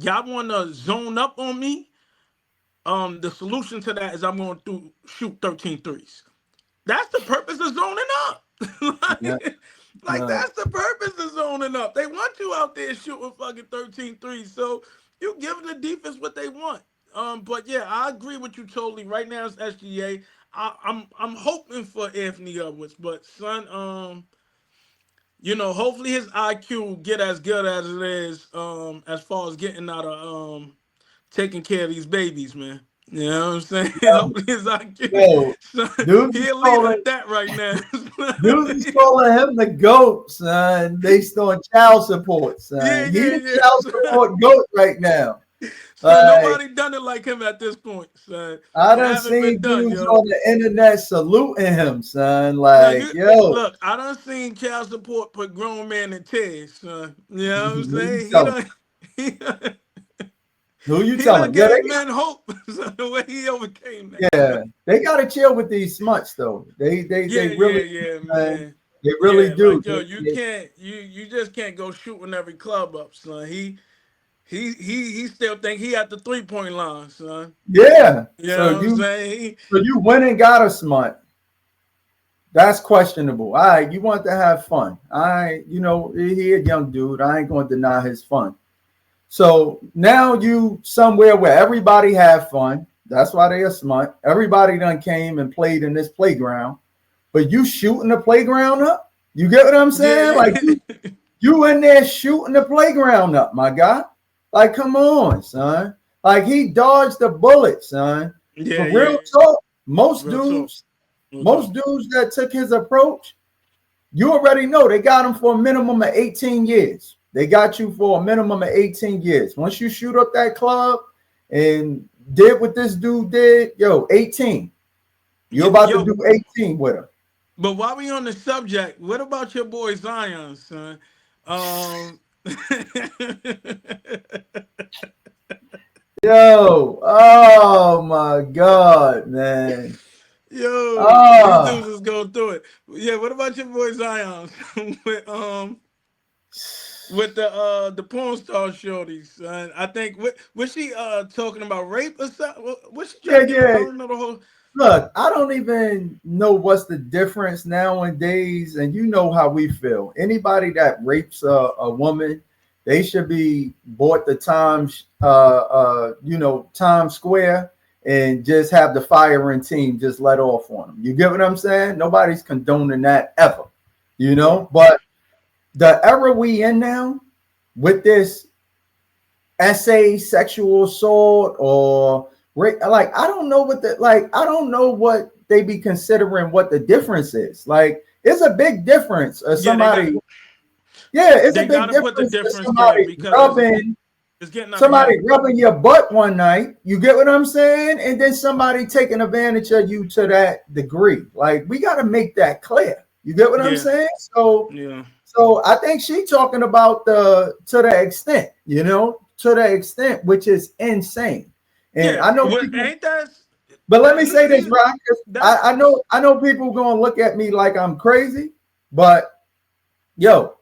y'all want to zone up on me?" The solution to that is I'm going to shoot 13 threes. That's the purpose of zoning up. yeah, like uh, that's the purpose of zoning up. They want you out there shooting fucking 13 threes. So you giving the defense what they want. But yeah, I agree with you totally. Right now it's SGA. I'm hoping for Anthony Edwards, but son, hopefully his IQ get as good as it is, as far as getting out of taking care of these babies, man. You know what I'm saying? Hopefully his IQ. yo, So, dudes he is a leader calling at that right now. dudes is calling him the GOAT, son, based on child support, yeah, son. He yeah, the yeah. child support GOAT right now. Son, Like nobody done it like him at this point, son. I It done haven't been seen done, dudes yo. on the internet saluting him, son. Now Like, you yo, look, I done seen child support put grown man in tears, son. You know what I'm who you saying? He telling? done he done, Who you he done telling? Yeah, gave men hope. Son, the way he overcame that. yeah, they gotta chill with these smuts though. They Yeah, really, yeah, yeah, man, man. they really Yeah, do. like yo, you can't you just can't go shooting every club up, son. He still think he at the 3-point line, son. Yeah. You know what I'm saying? So you went and got a smut. That's questionable. All right, you want to have fun. He a young dude. I ain't gonna deny his fun. So now you somewhere where everybody have fun. That's why they are smart. Everybody done came and played in this playground, but you shooting the playground up. You get what I'm saying? Like Yeah, you in there shooting the playground up, my guy. Like, come on, son. Like he dodged the bullet, son. yeah, For yeah. real talk, most Real talk. dudes, Real most talk. dudes that took his approach, you already know they got him for a minimum of 18 years. They got you for a minimum of 18 years. Once you shoot up that club and did what this dude did, yo, 18. You're about to Yo, do 18 with him. but while we on the subject, what about your boy Zion, son? Um, Yo, oh my God, man. yo, these Oh, dudes is going through it. Yeah, what about your boy Zion with the porn star shorties? Son? I think what was she talking about rape or something? What she trying yeah, to get? I yeah. don't know the whole. Look, I don't even know what's the difference nowadays, and you know how we feel. Anybody that rapes a woman, they should be bought the Times Square and just have the firing team just let off on them. You get what I'm saying? Nobody's condoning that ever, Right. But the era we in now with this essay sexual assault or like I don't know what they be considering what the difference is. Like it's a big difference of Yeah, somebody. Yeah, it's a they big gotta put the difference of difference there because it's getting out of somebody hand. rubbing your butt one night. You get what I'm saying? And then somebody taking advantage of you to that degree. Like we got to make that clear. You get what I'm Yeah, saying? So yeah, so I think she talking about the to the extent, to the extent which is insane. And yeah. I know Well, people, ain't that? but let me say this, He Rock. 'Cause that's I know people gonna look at me like I'm crazy, but yo,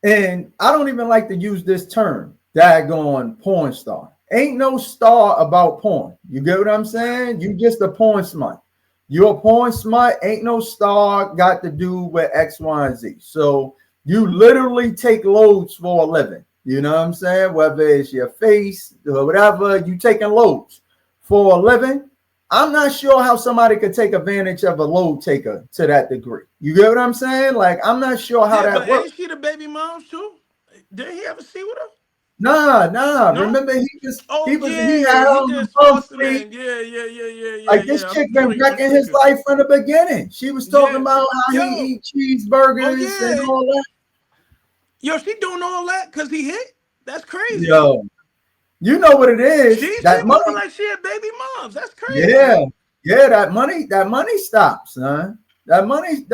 and I don't even like to use this term, daggone porn star. Ain't no star about porn. You get what I'm saying? You just a porn smut. You're a porn smut. Ain't no star got to do with X, Y, and Z. So you literally take loads for a living. You know what I'm saying? Whether it's your face or whatever, you taking loads for a living. I'm not sure how somebody could take advantage of a load taker to that degree. You get what I'm saying? Like, I'm not sure how yeah. that But works. ain't she the baby mom too? Did he ever see with her? Nah. No. Remember, Oh he yeah, had he on the just bum tossing street. in. Yeah, Like this yeah. I'm chick been I'm wrecking his tripping. life from the beginning. She was talking Yeah, about how he yo. eat Oh cheeseburgers and yeah, all that. yo. She doing all that because he hit. That's crazy. Yo, you know what it is? She That moving money, like she had baby moms. That's crazy. yeah, yeah. That money stops, son. That money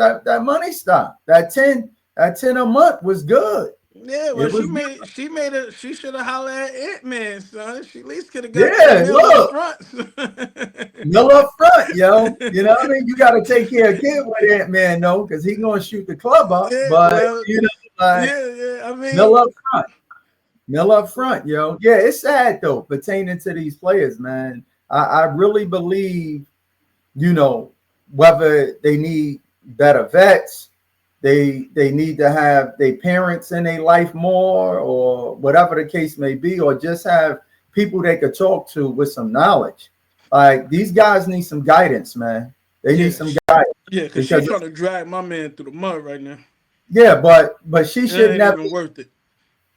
stopped. That 10 a month was good. Yeah, well, It was she made it. She should have hollered at Ant Man, son. She at least could have good. got that Yeah, meal up look, front. mill up front, yo. You know what I mean? You got to take care of kid with that man, though, because he gonna shoot the club up. Yeah, But well, like yeah. I mill mean, up front. Mill up front, yo. Yeah, it's sad though, pertaining to these players, man. I really believe, whether they need better vets, they need to have their parents in their life more, or whatever the case may be, or just have people they could talk to with some knowledge. Like these guys need some guidance, man. They need yeah, some guidance yeah, because she because trying to drag my man through the mud right now. yeah, but she It should ain't never. even worth it.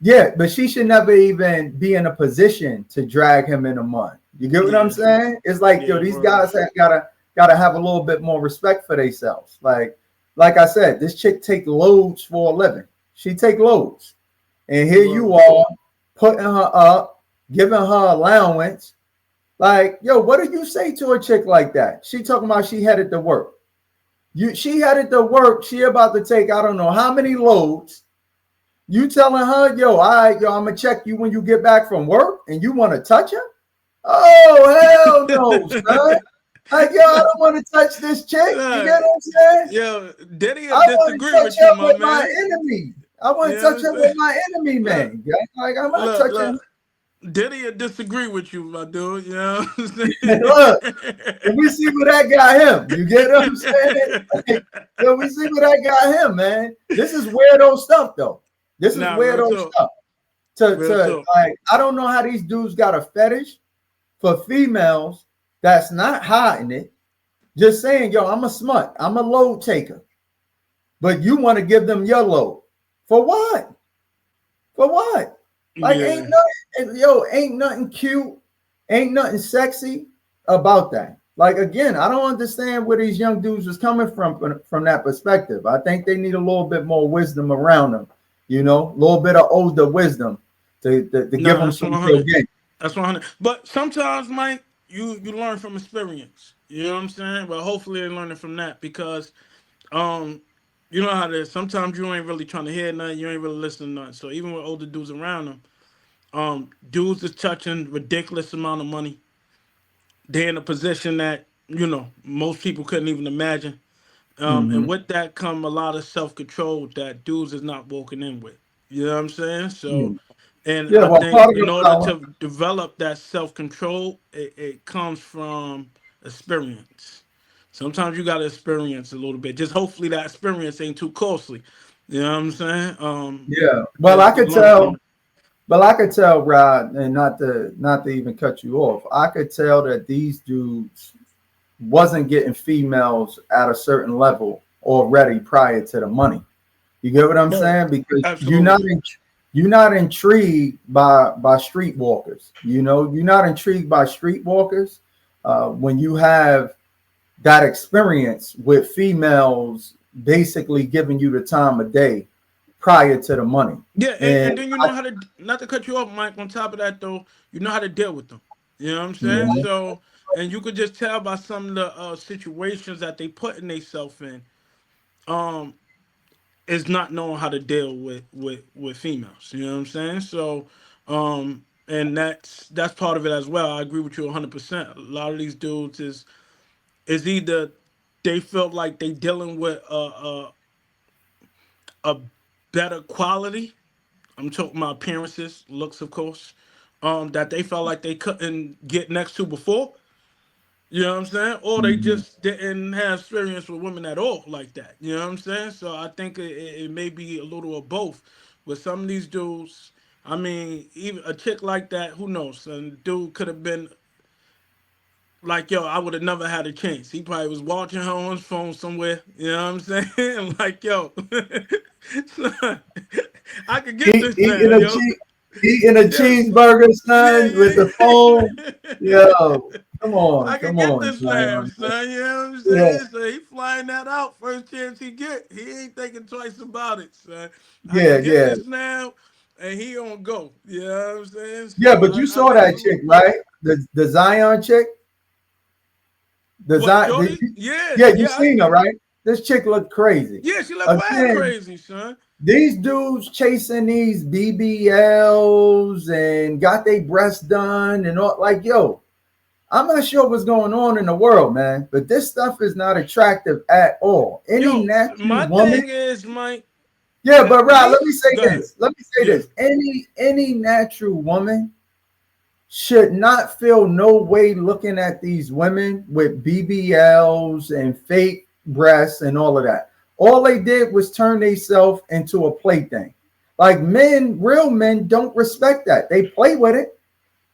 Yeah, but she should never even be in a position to drag him in the mud. You get what I'm Yeah, saying? It's like, yo, yeah, these word. guys gotta have a little bit more respect for themselves. Like I said, this chick take loads for a living. She take loads, and here you Word. are putting her up, giving her allowance. Like, yo, what do you say to a chick like that? She talking about she headed to work. She headed to work. She about to take I don't know how many loads. You telling her, yo, all right, yo, I'm gonna check you when you get back from work, and you want to touch her? Oh hell no, son! Like, yo, I don't want to touch this chick. You get Look, what I'm saying? yo, Diddy I will want to disagree touch with you, her my with my man. enemy. I want You to know what touch I'm her with saying? my enemy, Look, man. Like, I'm not touching. look. Diddy will disagree with you, my dude. You know what I'm Look, and we see what that got him. You get what I'm saying? Like, yo, we see what that got him, man. This is weirdo stuff, though. This is Nah, real weirdo talk. stuff. Real To talk. like, I don't know how these dudes got a fetish for females that's not hiding it. Just saying, yo, I'm a smut. I'm a load taker. But you want to give them your load. For what? For what? Like, Yeah. ain't nothing cute, ain't nothing sexy about that. Like, again, I don't understand where these young dudes was coming from that perspective. I think they need a little bit more wisdom around them, a little bit of older wisdom to give No, them that's some real 100. game. That's 100. But sometimes, Mike, you learn from experience. You know what I'm saying? But hopefully they're learning from that because um you know how it is. Sometimes you ain't really trying to hear nothing. You ain't really listening to nothing. So even with older dudes around them, dudes is touching ridiculous amount of money. They're in a position that most people couldn't even imagine. And Hmm. with that come a lot of self control that dudes is not walking in with. You know what I'm saying? So, and Yeah, I well, think part of in the order power. to develop that self control, it comes from experience. Sometimes you got to experience a little bit. Just hopefully that experience ain't too costly. You know what I'm saying? Yeah. Well, I Just could learn from tell. it. But I could tell, Rod, and not to even cut you off, I could tell that these dudes wasn't getting females at a certain level already prior to the money. You get what I'm Right. saying? Because Absolutely. you're not intrigued by streetwalkers. You're not intrigued by streetwalkers when you have that experience with females basically giving you the time of day prior to the money. Yeah, And and then you know how to not to cut you off, Mike. On top of that, though, you know how to deal with them. You know what I'm saying? Mhm. So, and you could just tell by some of the situations that they putting themselves in, um, is not knowing how to deal with females. You know what I'm saying? So, and that's part of it as well. I agree with you 100%. A lot of these dudes is either they feel like they dealing with a better quality. I'm talking about appearances, looks, of course, that they felt like they couldn't get next to before. You know what I'm saying? Or they Mhm. just didn't have experience with women at all like that. You know what I'm saying? So I think it may be a little of both. With some of these dudes, I mean, even a chick like that, who knows? And dude could have been like, yo, I would have never had a chance. He probably was watching her on his phone somewhere. You know what I'm saying? Like, yo, son, I could get Eat, this now, eating a yo. cheese, eating a Yes. cheeseburger, Yeah, son, with the phone. yeah. Yo, I come could get on, this now, Zion. son. You know what I'm Yeah, saying? So he flying that out first chance he get. He ain't thinking twice about it, son. I yeah, could get yeah, this now, and he on go. You know what I'm saying? yeah. So But you I saw think it's that a chick, little both. right? The Zion chick. The What, Zion. Shorty? Yeah, Yeah, you yeah, seen her, right? This chick looked crazy. yeah. She look bad Again, crazy, son. these dudes chasing these BBLs and got their breasts done and all. Like, yo, I'm not sure what's going on in the world, man, but this stuff is not attractive at all. Any Yo, natural my woman. thing is, Mike. Yeah, At but Rob, let me least, say go ahead. this. Let me say Yeah. this. Any natural woman should not feel no way looking at these women with BBLs and fake breasts and all of that. All they did was turn themselves into a plaything. Like men, real men don't respect that. They play with it.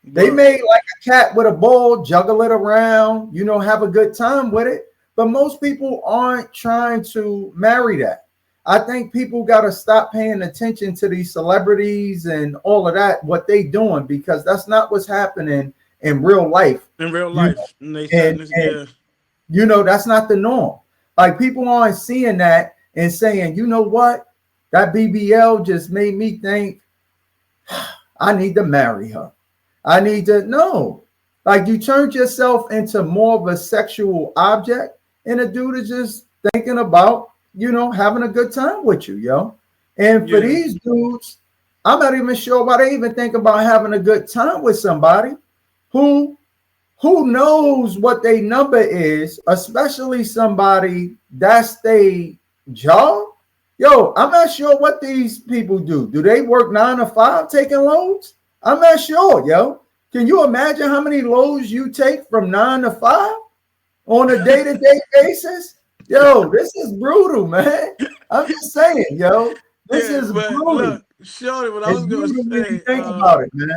They Word. may like a cat with a ball, juggle it around, have a good time with it. But most people aren't trying to marry that. I think people got to stop paying attention to these celebrities and all of that, what they doing, because that's not what's happening in real life. In real You life, and they and said this. and Yeah. that's not the norm. Like people aren't seeing that and saying, you know what, that BBL just made me think I need to marry her. I need to know. Like you turned yourself into more of a sexual object, and a dude is just thinking about, having a good time with you, yo. And for Yeah, these dudes, I'm not even sure why they even think about having a good time with somebody who who knows what their number is, especially somebody that's their job. Yo, I'm not sure what these people do. Do they work 9 to 5 taking loads? I'm not sure, yo. Can you imagine how many loads you take from 9 to 5 on a day-to-day basis? Yo, this is brutal, man. I'm just saying, yo, this yeah. is But brutal. look, Shorty, what I It's was gonna brutal when you say, think about it, man.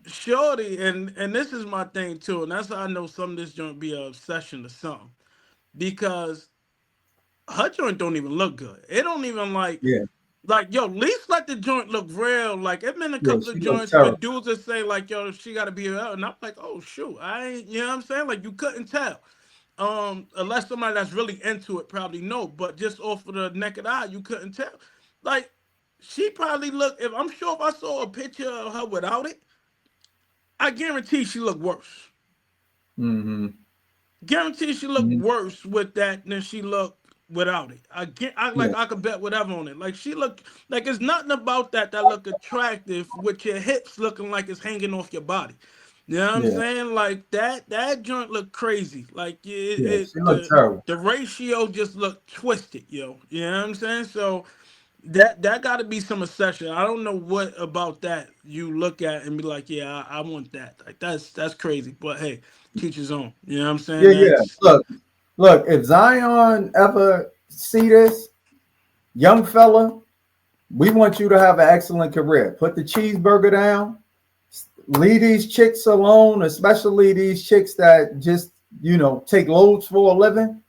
Shorty, and this is my thing too, and that's how I know some of this joint be an obsession or something. Because her joint don't even look good. It don't even Yeah, yo, at least let the joint look real. Like it been a yeah, couple of she looks joints where terrible. dudes that say like, yo, she gotta be out, and I'm like, oh shoot, I ain't, you know what I'm saying? Like you couldn't tell. Unless somebody that's really into it probably know, but just off of the naked eye, you couldn't tell. Like she probably looked. If I'm sure if I saw a picture of her without it, I guarantee she looked worse. Mm-hmm. Guarantee she looked Mm-hmm. worse with that than she looked without it. Yeah, I could bet whatever on it. Like she looked like it's nothing about that look attractive with your hips looking like it's hanging off your body. You know what I'm yeah, saying? Like that joint looked crazy. Like yeah. She looked terrible. the ratio just looked twisted, yo. You know what I'm saying? So that got to be some obsession. I don't know what about that you look at and be like, yeah, I want that. Like that's crazy. But hey, teach his own. You know what I'm saying? Yeah, yeah. That's Look. If Zion ever see this young fella, we want you to have an excellent career. Put the cheeseburger down. Leave these chicks alone, especially these chicks that just take loads for a living.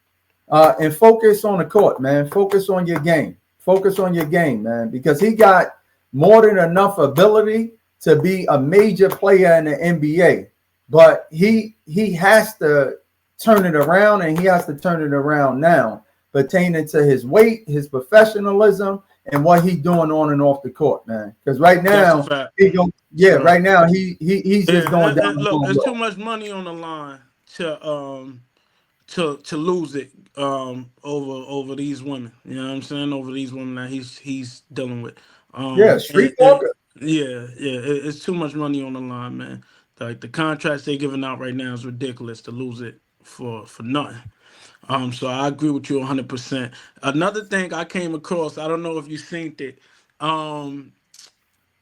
And focus on the court, man. Focus on your game. Focus on your game, man, because he got more than enough ability to be a major player in the NBA. But he has to turn it around, and he has to turn it around now, pertaining to his weight, his professionalism, and what he's doing on and off the court, man. Because right that's a now fact. he go, yeah, So right now he's just yeah, going down the look, wrong there's road. too much money on the line to lose it over these women. You know what I'm saying? Over these women that he's dealing with. Yeah, And streetwalker. yeah, it's too much money on the line, man. Like the contracts they're giving out right now is ridiculous to lose it for nothing. So I agree with you 100%. Another thing I came across, I don't know if you seen it. Um,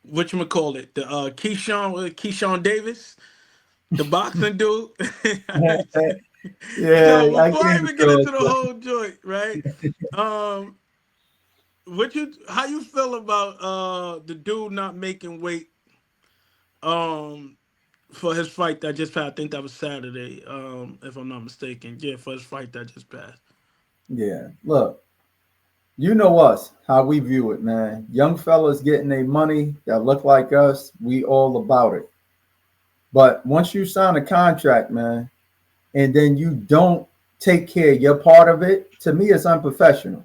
what you call it? The Keyshawn Davis, the boxing dude. Yeah, So I before I came even get into across the that. whole joint, right? Um, how you feel about the dude not making weight um for his fight that just passed? I think that was Saturday, if I'm not mistaken. Yeah, for his fight that just passed. Yeah, look, you know us, how we view it, man. Young fellas getting their money that look like us, we all about it. But once you sign a contract, man, and then you don't take care of your part of it, to me, it's unprofessional.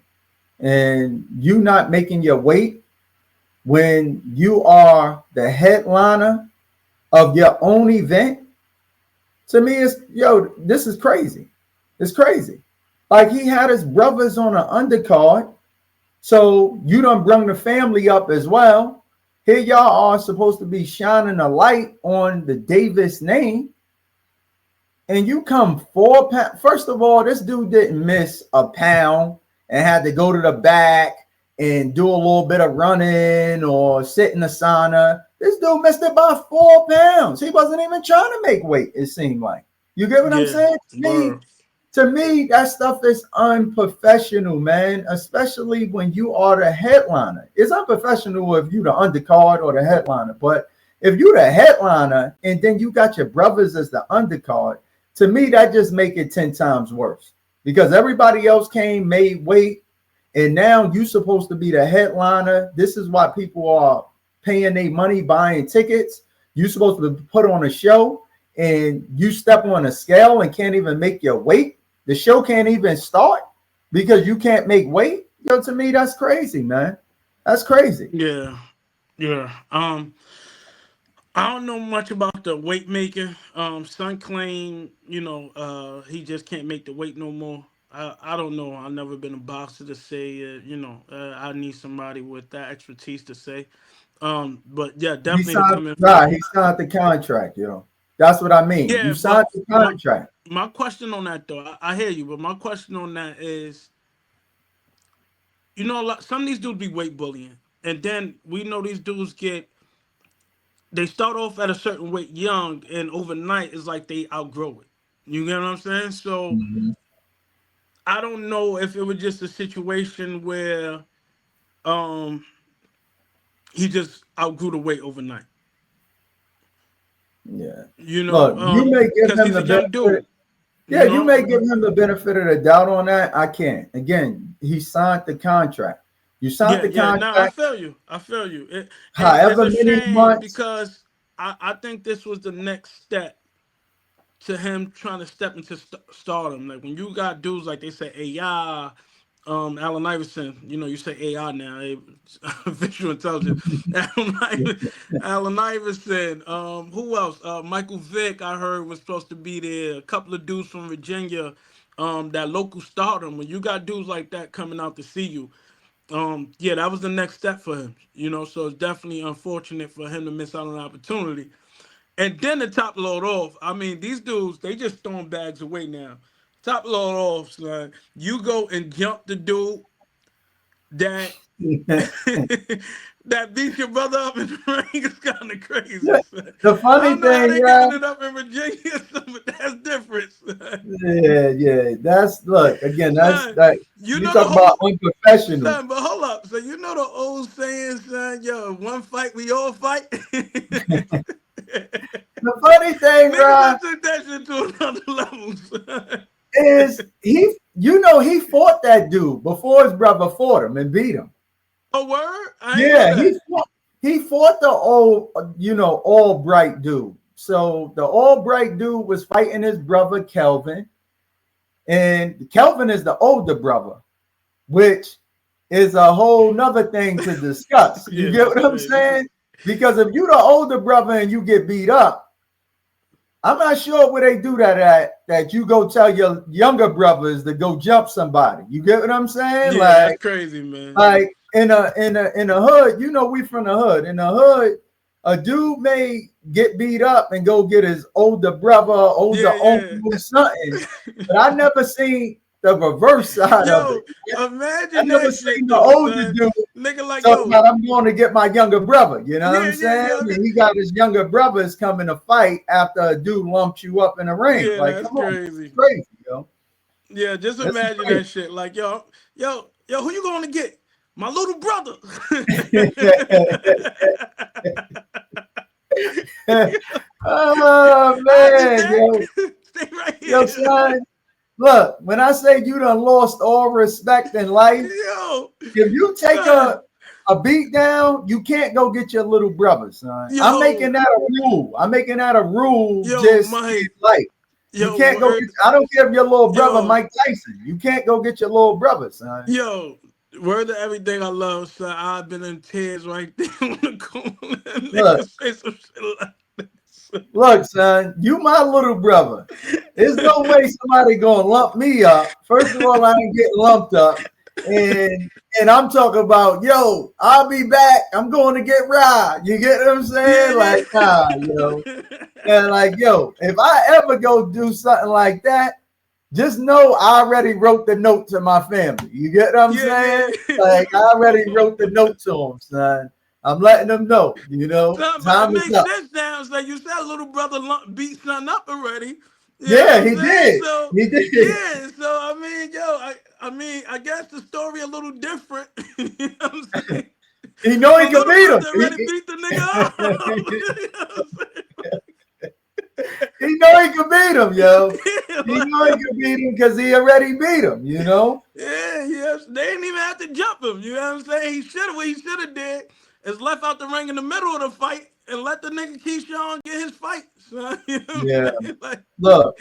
And you not making your weight when you are the headliner of your own event, to me, it's this is crazy. It's crazy. Like he had his brothers on an undercard. So you done bring the family up as well. Here y'all are supposed to be shining a light on the Davis name, and you come 4 pounds. First of all, this dude didn't miss a pound and had to go to the back and do a little bit of running or sit in the sauna. This dude missed it by 4 pounds. He wasn't even trying to make weight, it seemed like. You get what I'm Yeah, saying? word. To me, that stuff is unprofessional, man, especially when you are the headliner. It's unprofessional if you the undercard or the headliner, but if you the headliner and then you got your brothers as the undercard, to me, that just make it 10 times worse because everybody else came, made weight, and now you supposed to be the headliner. This is why people are paying their money, buying tickets. You supposed to put on a show and you step on a scale and can't even make your weight. The show can't even start because you can't make weight. To me, that's crazy, man. That's crazy. Yeah, yeah. I don't know much about the weight making. Son claim, he just can't make the weight no more. I don't know. I've never been a boxer to say, I need somebody with that expertise to say. But yeah, He definitely to signed, come in for. right? He signed the contract, yo. That's what I mean. You Yeah, signed but the my contract. my question on that though, I hear you, but my question on that is, some of these dudes be weight bullying, and then we know these dudes they start off at a certain weight young, and overnight it's like they outgrow it. You get what I'm saying? So Mhm. I don't know if it was just a situation where um he just outgrew the weight overnight. Yeah. Look, you Um, may give because him he's the a young benefit. dude. Yeah, You you know, may give him the benefit of the doubt on that. I can't. Again, he signed the contract. You signed yeah, the yeah. Now I contract, feel you. I feel you. And it's however a many shame months. because I think this was the next step to him trying to step into stardom. Like when you got dudes like they say AI, Allen Iverson. You say AI now, visual intelligence. Allen Iverson. Who else? Michael Vick. I heard was supposed to be there. A couple of dudes from Virginia. That local stardom. When you got dudes like that coming out to see you, yeah, that was the next step for him. So it's definitely unfortunate for him to miss out on an opportunity. And then the top load off. I mean, these dudes, they just throwing bags away now. Top load off, son. You go and jump the dude that that beat your brother up in the ring is kind of crazy, son. The I funny don't know how thing, they yeah, giving it up in Virginia, son, but that's different, son. yeah. That's look again. That's Son, that. you You know the talk about whole unprofessional. son, but hold up. So you know the old saying, son, yo, one fight, we all fight. The funny thing, Niggas Rod, done took that shit to another level, son. is he fought that dude before his brother fought him and beat him. A word? I ain't know Yeah, that. he fought the old, Albright dude. So the Albright dude was fighting his brother Kelvin, and Kelvin is the older brother, which is a whole nother thing to discuss. You Yeah, get that's what I'm crazy. saying? Because if you the older brother and you get beat up, I'm not sure where they do that at. That you go tell your younger brothers to go jump somebody. You get what I'm saying? Yeah, that's crazy, man. Like in a hood, we from the hood. In the hood, a dude may get beat up and go get his older brother, older Yeah, uncle, yeah. something. But I never seen the reverse side of it. Yo, I imagine never that seen shit the though, older son. dude Nigga like, talk yo, about I'm going to get my younger brother. You know what I'm yeah, yeah, saying? yeah. And he got his younger brothers coming to fight after a dude lumps you up in the ring. Yeah, Like, that's come on, it's crazy. crazy, yo. Yeah, just This is imagine crazy. that shit. Like, yo, who you going to get? My little brother. Oh I'll be man, back. yo, Stay right yo, here. son. Look, when I say you done lost all respect in life, Yo, if you take son. a beat down, you can't go get your little brother, son. I'm making Yo, that a rule. I'm making that a rule yo, just Mike. in life. You Yo, can't go get. word. I don't care if your little brother Yo, Mike Tyson. You can't go get your little brother, son. yo. Word to everything I love, son. I've been in tears right there on the corner. Look, Niggas say some shit like this. look, son. You my little brother. There's no way somebody gonna lump me up. First of all, I ain't getting lumped up, and I'm talking about, yo, I'll be back. I'm going to get Rah. You get what I'm Yeah, saying? Like, nah, yeah. and like, yo, if I ever go do something like that, just know I already wrote the note to my family. You get what I'm Yeah, saying? yeah. Like, I already wrote the note to them, son. I'm letting them know, Son, but it time is makes up. sense now. It's like you said, little brother beat son up already. You know Yeah, what I'm he saying? did. So He did. yeah, so I mean, I guess the story a little different. You know what I'm saying? He know he But could little beat him. brother already beat the nigga up. You know what He know he could beat him, yo. I'm saying? He know he could beat him because he already beat him. Yeah, yes. They didn't even have to jump him. You know what I'm saying? What he should have did is left out the ring in the middle of the fight and let the nigga Keyshawn get his fight. So, you know what Yeah. I'm saying? Like, Look,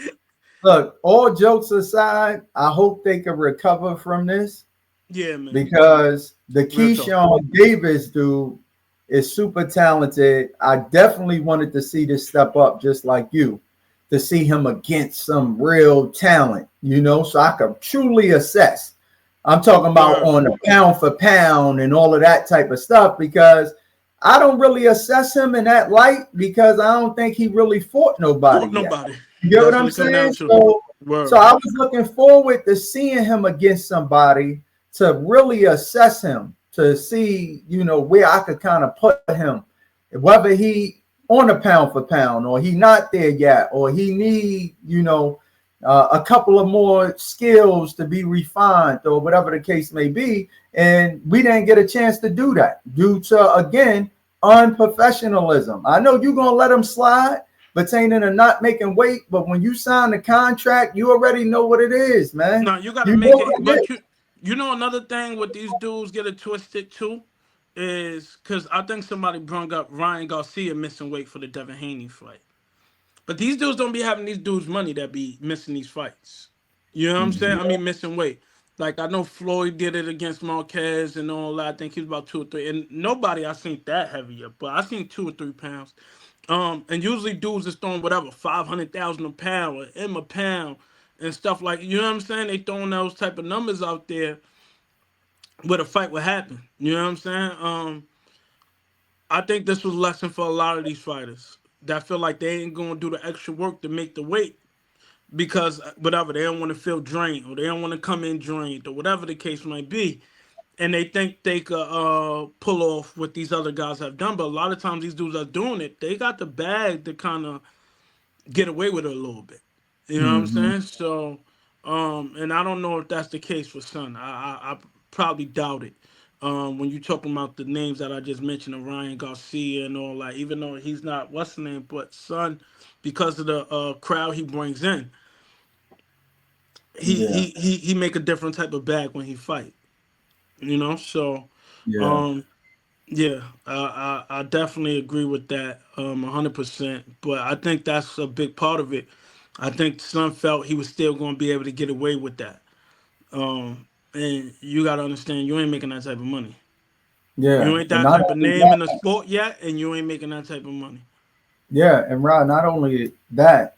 look, all jokes aside, I hope they can recover from this yeah, man. because the Real talk. Keyshawn Davis dude, is super talented. I definitely wanted to see this step up just like you, to see him against some real talent, so I could truly assess. I'm talking about Word. on a pound for pound and all of that type of stuff, because I don't really assess him in that light because I don't think he really fought nobody Fought yet. nobody. You get what That's I'm what it come down saying? to. So Word. I was looking forward to seeing him against somebody to really assess him, to see, where I could kind of put him, whether he on a pound for pound or he not there yet, or he need, a couple of more skills to be refined or whatever the case may be. And we didn't get a chance to do that due to, again, unprofessionalism. I know you're going to let him slide pertaining to not making weight, but when you sign the contract, you already know what it is, man. No, you got to You know make what it. it is. But you know another thing with these dudes get it twisted too is because I think somebody brung up Ryan Garcia missing weight for the Devin Haney fight. But these dudes don't be having these dudes money that be missing these fights. You know what I'm saying? I mean, missing weight. Like I know Floyd did it against Marquez and all that. I think he was about 2 or 3, and nobody I seen that heavier, but I seen 2 or 3 pounds. And usually dudes is throwing whatever 500,000 a pound or in a pound and stuff like you know what I'm saying. They throwing those type of numbers out there where the fight would happen. You know what I'm saying? I think this was a lesson for a lot of these fighters that feel like they ain't gonna do the extra work to make the weight because whatever they don't want to feel drained or they don't want to come in drained or whatever the case might be, and they think they could pull off what these other guys have done. But a lot of times these dudes are doing it. They got the bag to kind of get away with it a little bit. You know what I'm Mm-hmm. saying? So, and I don't know if that's the case for Son. I probably doubt it. When you talking about the names that I just mentioned, of Ryan Garcia and all that, even though he's not what's the name, but Son, because of the crowd he brings in, Yeah, he make a different type of bag when he fight. You know, so yeah, um, yeah, I definitely agree with that 100%. But I think that's a big part of it. I think Son felt he was still going to be able to get away with that. And you got to understand, you ain't making that type of money. You yeah. ain't And that not type of only name in the that, sport yet, and you ain't making that type of money. yeah, and Rod, not only that,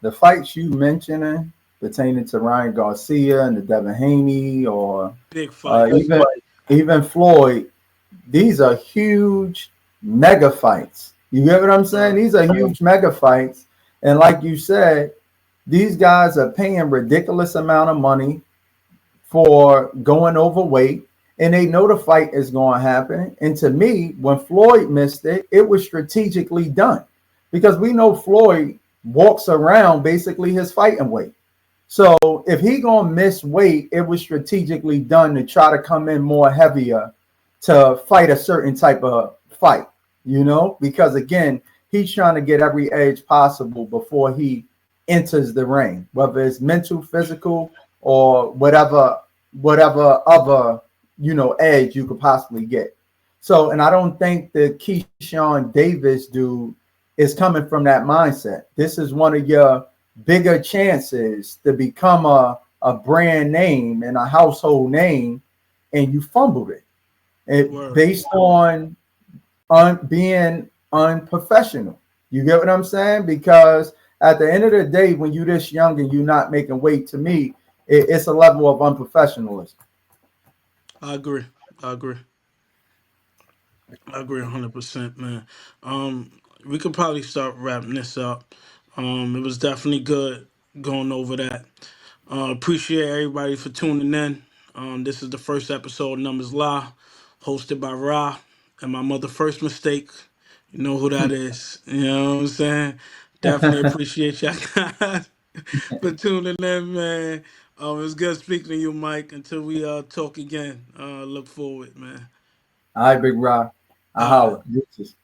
the fights you mentioning pertaining to Ryan Garcia and the Devin Haney, or Big uh, fights, even even Floyd, these are huge mega fights. You get what I'm saying? word, These are huge mega fights, and like you said, these guys are paying ridiculous amount of money for going overweight, and they know the fight is going to happen. And to me, when Floyd missed it, it was strategically done, because we know Floyd walks around basically his fighting weight. So if he gonna miss weight, it was strategically done to try to come in more heavier to fight a certain type of fight, because again, he's trying to get every edge possible before he enters the ring, whether it's mental, physical, or whatever other edge you could possibly get. So, and I don't think the Keyshawn Davis dude is coming from that mindset. This is one of your bigger chances to become a brand name and a household name, and you fumbled it word. based on being unprofessional. You get what I'm saying? Because at the end of the day, when you're this young and you're not making weight, to me, it's a level of unprofessionalism. I agree. I agree. I agree 100%, man. Um, we could probably start wrapping this up. It was definitely good going over that. Appreciate everybody for tuning in. This is the first episode of Numbers Law, hosted by Rah and my mother first mistake. You know who that is. You know what I'm saying? Definitely appreciate y'all guys for tuning in, man. It was good speaking to you, Mike. Until we talk again. Look forward, man. All right, Big Rock. I All right. holler. Deuces.